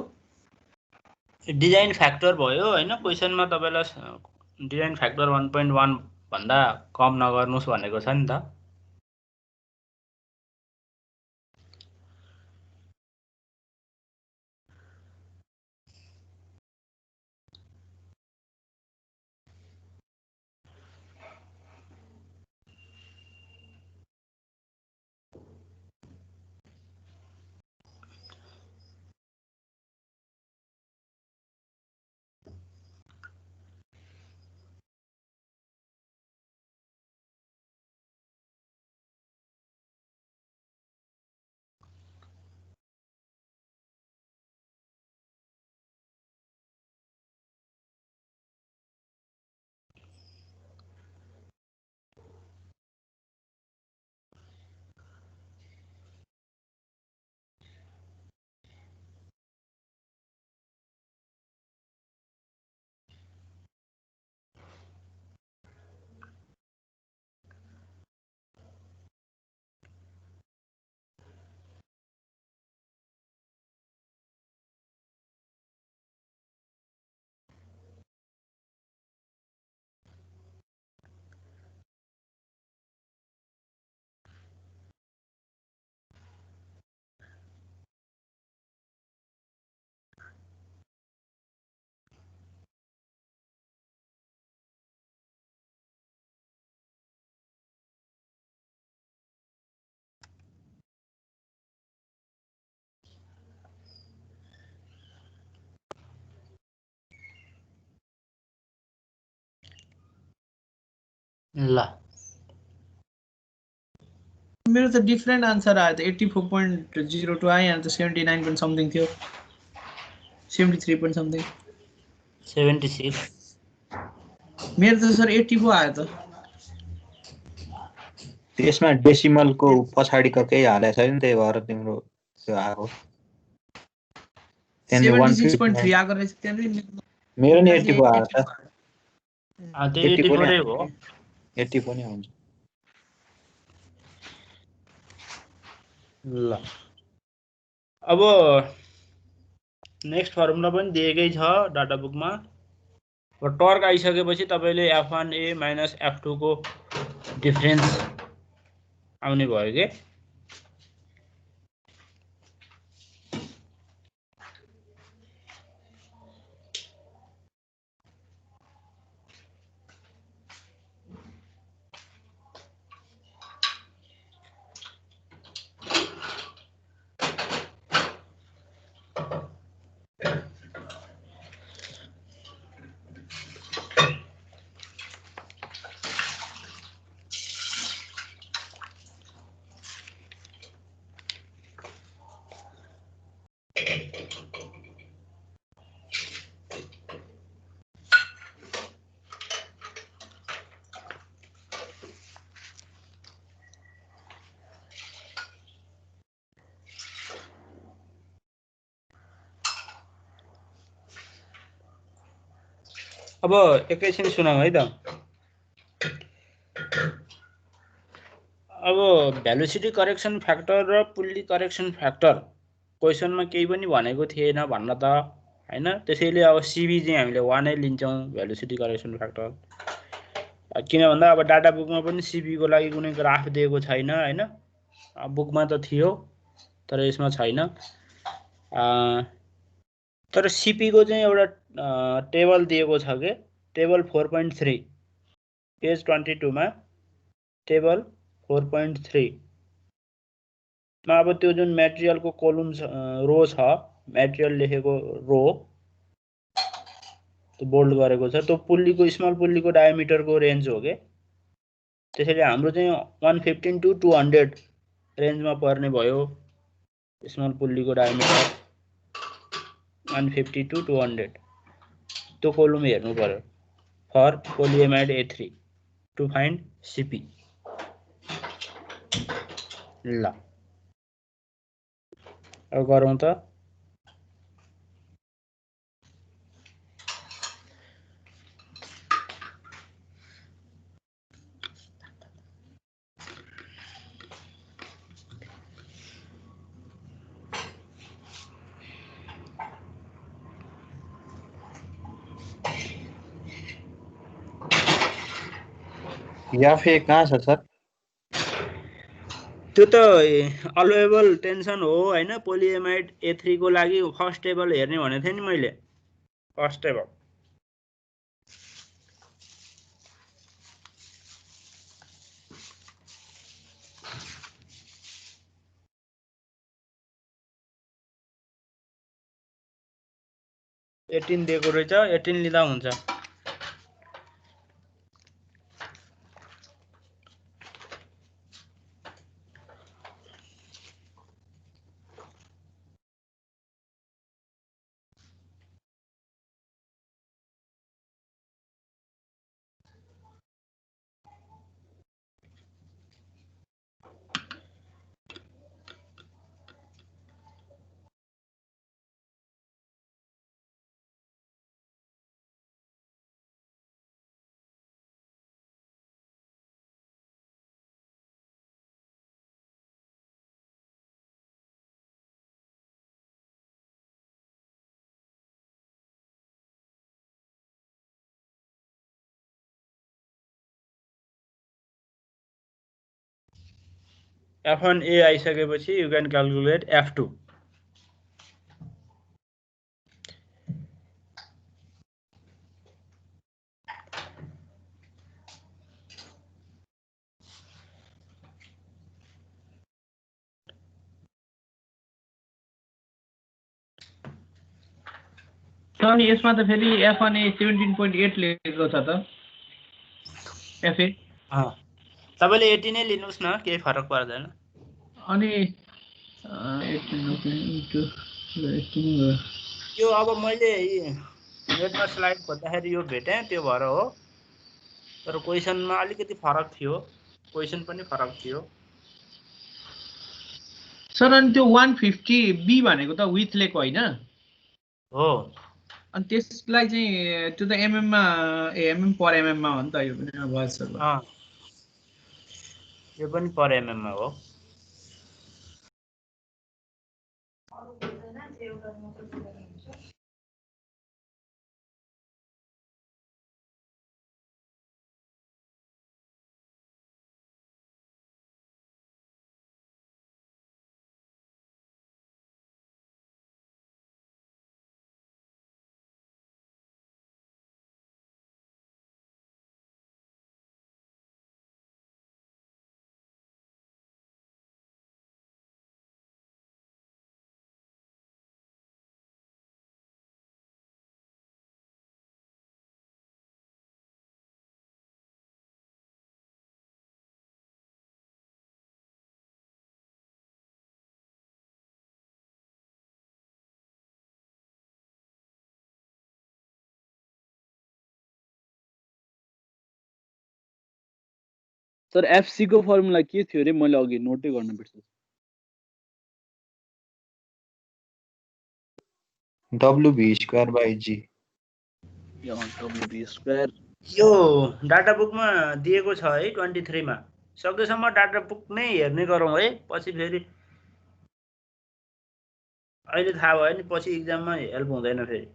डिजाइन फ्याक्टर भयो हैन, क्वेशनमा तपाईलाई डिजाइन फ्याक्टर 1.1 भन्दा कम नगर्नुस् भनेको छ नि त। ल मेरो त डिफरेन्ट आन्सर आयो त 84.02 आयो अनि त 79 point समथिङ थियो 73 point समथिङ 76 मेरो त सर 84 आयो त त्यसमा डेसिमलको पछाडिको केही हालेको छैन त्यही भएर तिम्रो त्यो आएको त्यहाँनिर 76.3 आएको रहेछ त्यहाँनिर मेरो नि 84 आयो त त्यो 84 हो 80 पनि हुन्छ ल अब नेक्स्ट फर्मुला पनि दिएकै छ डाटा बुकमा अब टर्क आइसकेपछि तपाईले F1A माइनस F2 को डिफरेन्स आउने भयो के अब एकैछिन सुनौँ है त अब भेलोसिटी करेक्सन फ्याक्टर र पुल्ली करेक्सन फ्याक्टर क्वेसनमा केही पनि भनेको थिएन भन्न त हैन त्यसैले अब सीबी चाहिँ हामीले 1 नै लिन्छौं भेलोसिटी करेक्सन फ्याक्टर किन भन्दा अब डाटा बुकमा पनि सीबी को लागि कुनै ग्राफ दिएको छैन हैन बुकमा त थियो तर यसमा छैन तर सीपी को चाहिँ एउटा टेबल दिएको छ के टेबल 4.3 पेज 22 मा टेबल 4.3 मा अब त्यो जुन मटेरियल को कोलम रो छ मटेरियल लेखेको रो त्यो बोल्ड गरेको छ त्यो पुल्लीको स्मल पुल्लीको डायामिटर को रेन्ज हो के त्यसैले हाम्रो चाहिँ 115 to 200 रेन्जमा पर्ने भयो स्मल पुल्लीको डायामिटर 150 to 200 त्यो कोलम हेर्नु पर्यो for polyamide A3 to find CP ल अब गरौँ त या फे कहाँ छ सर त्यो त अलोएबल टेन्सन हो हैन पोलिएमाइड A3 को लागि फर्स्ट टेबल हेर्ने भनेको थिएँ नि मैले फर्स्ट टेबल एटिन दिएको रहेछ 18 लिँदा हुन्छ F1A आइसकेपछि you can calculate F2 अनि यसमा त फेरि F1A 17.8 लेखेको छ त FA तपाईँले 80 नै लिनुहोस् न, केही फरक पर्दैन। अनि 18 into 18 भयो। यो अब मैले नेटमा स्लाइड खोज्दाखेरि यो भेटेँ, त्यो भएर हो। तर क्वेसनमा अलिकति फरक थियो, क्वेसन पनि फरक थियो। सर अनि त्यो 150 बी भनेको त विथ लेको होइन हो, अनि त्यसलाई चाहिँ त्यो त एमएम मा एमएम पर एमएम मा हो नि त यो पनि भयो सर यो पनि पर एमएम मा हो। सर एफसी को फर्मुला के थियो रे, मैले अघि नोटै गर्न बिर्सेँ। WV²/G। WV²। यो डाटा बुकमा दिएको छ है 23 मा। सक्दोसम्म डाटा बुक नै हेर्ने गरौँ है, पछि फेरि अहिले थाहा भयो नि पछि इक्जाममा हेल्प हुँदैन फेरि।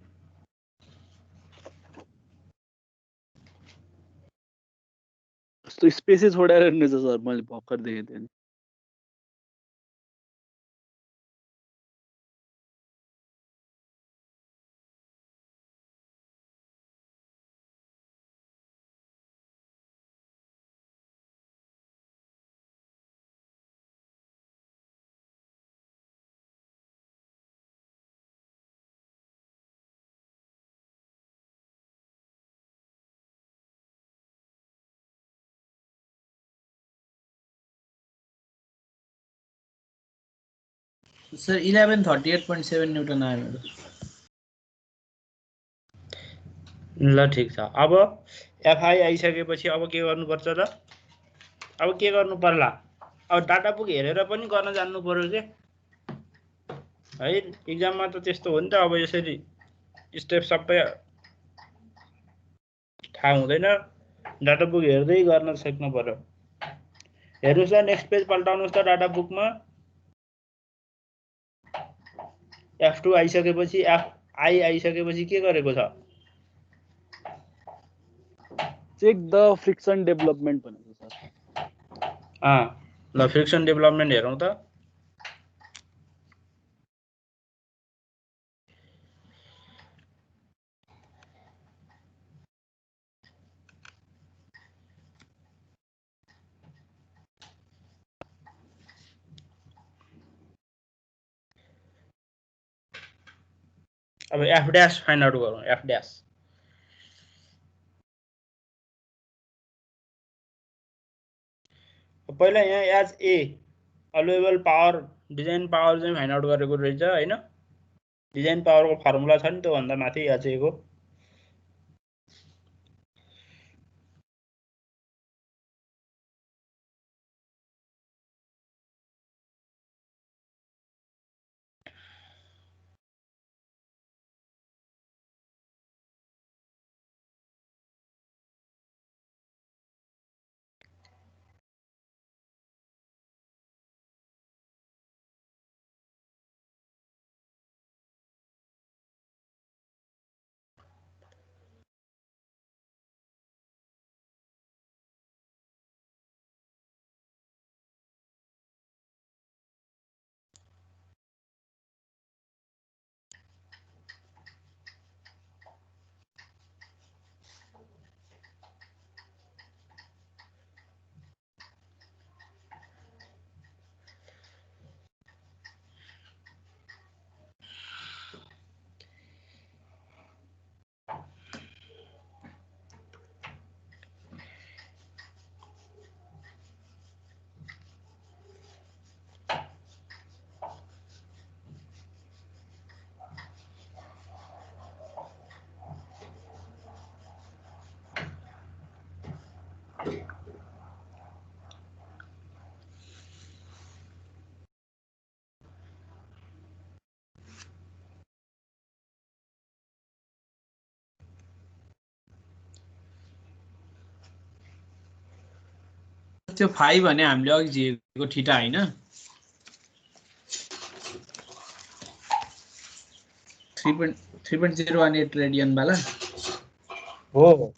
यस्तो स्पेसै छोडेर हेर्नु छ सर, मैले भर्खर देखेको थिएँ नि। सर 1138.7 न्युटन आयो मेरो। ल ठिक छ। अब एफआई आइसकेपछि अब के गर्नुपर्छ त? अब के गर्नु पर्ला? अब डाटा बुक हेरेर पनि गर्न जान्नु पर्यो के है। इक्जाममा त त्यस्तो हो नि त। अब यसरी स्टेप सबै थाहा हुँदैन, डाटा बुक हेर्दै गर्न सक्नु पर्यो। हेर्नुहोस् ल, नेक्स्ट पेज पल्टाउनुहोस् त डाटा बुकमा। F2 आइसकेपछि FI आइसकेपछि के गरेको छ? चेक द फ्रिक्सन डेभलपमेन्ट भनेको सर। ल फ्रिक्सन डेभलपमेन्ट हेरौँ त। अब एफ डैश फाइन्ड आउट गरौँ। एफ डैश पहिला यहाँ as a available power design power चाहिँ फाइन्ड आउट गरेको रहेछ हैन। डिजाइन पावरको फर्मुला छ नि त्यो भन्दा माथि एज ए को। त्यो 5 भने हामीले अघि झिकेको थीटा हैन 3.018 रेडियन वाला हो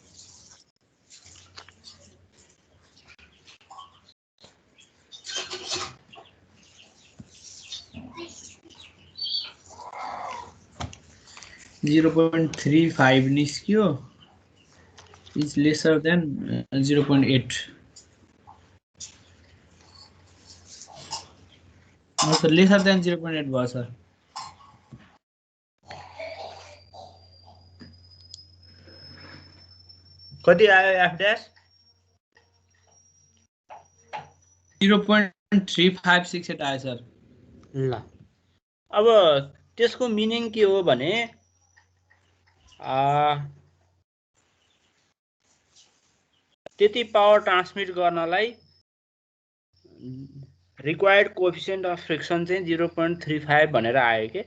0.35 निस्क्यो is lesser than 0.8 also lesser than 0.8 भयो सर कति आयो f dash 0.3568 आयो सर ल अब त्यसको मिनिङ के हो भने त्यति पावर ट्रान्समिट गर्नलाई रिक्वायर्ड कोएफिसिएन्ट अफ फ्रिक्सन चाहिँ 0.35 भनेर आयो के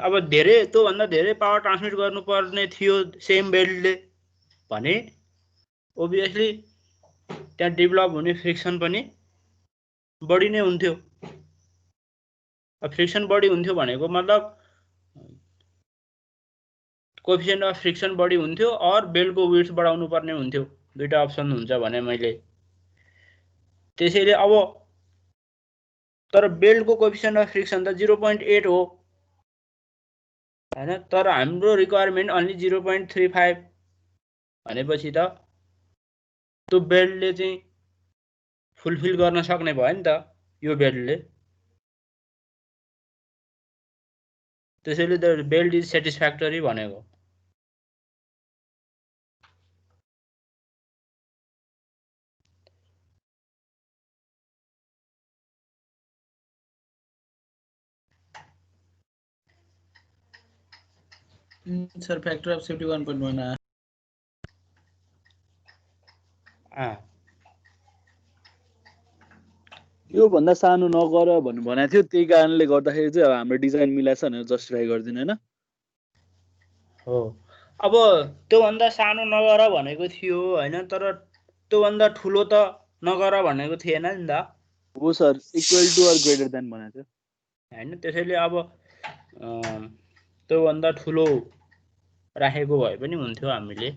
अब धेरै त्यो भन्दा धेरै पावर ट्रान्समिट गर्नुपर्ने थियो सेम बेल्टले भने ओबियसली त्यहाँ डेभलप हुने फ्रिक्सन पनि बढी नै हुन्थ्यो फ्रिक्सन बढी हुन्थ्यो भनेको मतलब कोएफिसिएन्ट अफ फ्रिक्सन बढी हुन्थ्यो और बेल्टको विड्थ बढाउनु पर्ने हुन्थ्यो दुईटा अप्सन हुन्छ भने मैले त्यसैले अब तर बेल्टको कोएफिसिएन्ट अफ फ्रिक्सन त 0.8 हो हैन तर हाम्रो रिक्वायरमेन्ट अन्ली 0.35 भनेपछि त त्यो बेल्टले चाहिँ फुलफिल गर्न सक्ने भयो नि त यो बेल्टले त्यसैले द बेल्ट इज सेटिस्फ्याक्टरी भनेको सर फ्याक्टर अफ सेफ्टी 1.1 यो भन्दा सानो नगर भन्नु भनेको थियो त्यही कारणले गर्दाखेरि चाहिँ अब हाम्रो डिजाइन मिलाएछ भनेर जस्टिफाई गर्दिन हैन हो अब त्यो भन्दा सानो नगर भनेको थियो हैन तर त्यो भन्दा ठुलो त नगर भनेको थिएन नि त हो sir equal to or greater than भनेको थियो हैन त्यसैले अब त्यो भन्दा ठुलो राखेको भए पनि हुन्थ्यो हामीले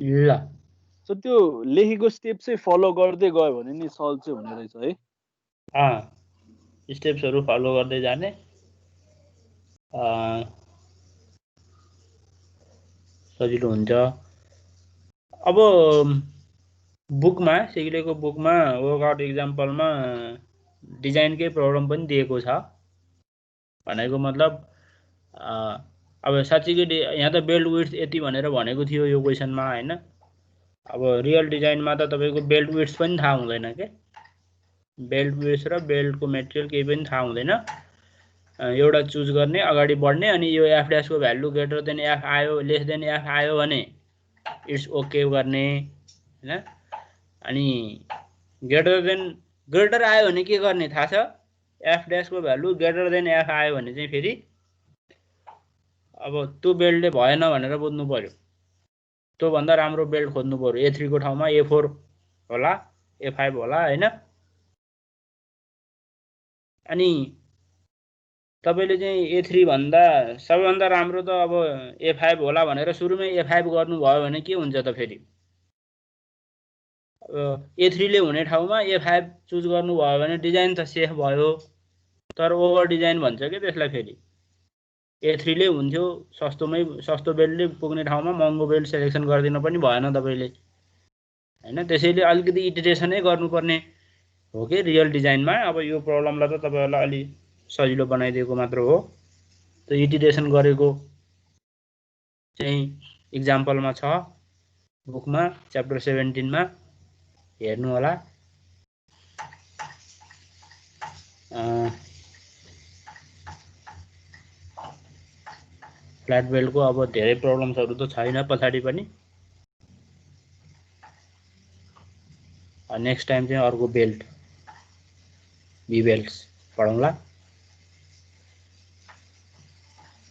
ल सो त्यो लेखेको स्टेप चाहिँ फलो गर्दै गयो भने नि सल्भ चाहिँ हुने रहेछ है स्टेप्सहरु फलो गर्दै जाने सजिलो हुन्छ अब बुकमा सिगिलेको बुकमा वर्कआउट एक्जाम्पलमा डिजाइनकै प्रब्लम पनि दिएको छ भनेको मतलब अब साच्चै यहाँ त बेल्ट विड्थ यति भनेर भनेको थियो यो क्वेशनमा हैन अब रियल डिजाइनमा त तपाईको बेल्ट विड्थ पनि थाहा हुँदैन के बेल्ट विड्थ र बेल्टको मेटेरियल केही पनि थाहा हुँदैन एउटा चुज गर्ने अगाडि बढ्ने अनि यो एफ ड्याश को भ्यालु ग्रेटर देन एफ आयो लेस देन एफ आयो भने इट्स ओके गर्ने हैन अनि ग्रेटर आयो भने के गर्ने थाहा छ एफ ड्याश को भ्यालु ग्रेटर देन एफ आयो भने चाहिँ फेरि अब त्यो बेल्टले भएन भनेर बुझ्नु पर्यो त्यो भन्दा राम्रो बेल्ट खोज्नु पर्यो A3 को ठाउँमा A4 होला A5 होला हैन अनि तपाईले चाहिँ A3 भन्दा सबैभन्दा राम्रो त अब A5 होला भनेर सुरुमै A5 गर्नु भयो भने के हुन्छ त फेरि A3 ले हुने ठाउँमा A5 चुज गर्नु भयो भने डिजाइन त सेफ भयो तर ओभर डिजाइन भन्छ के त्यसलाई फेरि A3 ले हुन्थ्यो सस्तो बेल्टले पुग्ने ठाउँमा महँगो बेल्ट सिलेक्सन गर्दिन पनि भएन तपाईले हैन त्यसैले अलिकति इटरेसनै गर्नुपर्ने हो के रियल डिजाइनमा अब यो प्रब्लमलाई त तपाईहरुलाई अलि सजिलो बनाइदिएको मात्र हो त्यो इटिरेसन गरेको चाहिँ इक्जाम्पलमा छ बुकमा च्याप्टर 17 मा हेर्नु होला। फ्ल्याट बेल्टको अब धेरै प्रब्लम्सहरू त छैन पछाडि पनि। नेक्स्ट टाइम चाहिँ अर्को बेल्ट बी बेल्ट्स पढौँला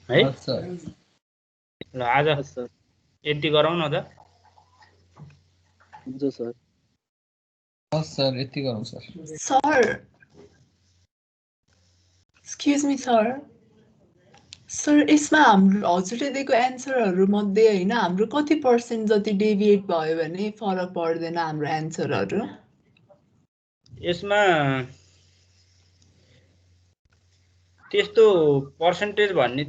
है। ल आज सर यति गरौँ न त। हुन्छ सर। सर यति गरौँ sir. Sir excuse me sir यसमा हाम्रो हजुरले दिएको एन्सरहरू मध्ये होइन हाम्रो कति पर्सेन्ट जति डेभिएट भयो भने फरक पर्दैन हाम्रो एन्सरहरू? यसमा त्यस्तो पर्सेन्टेज भन्ने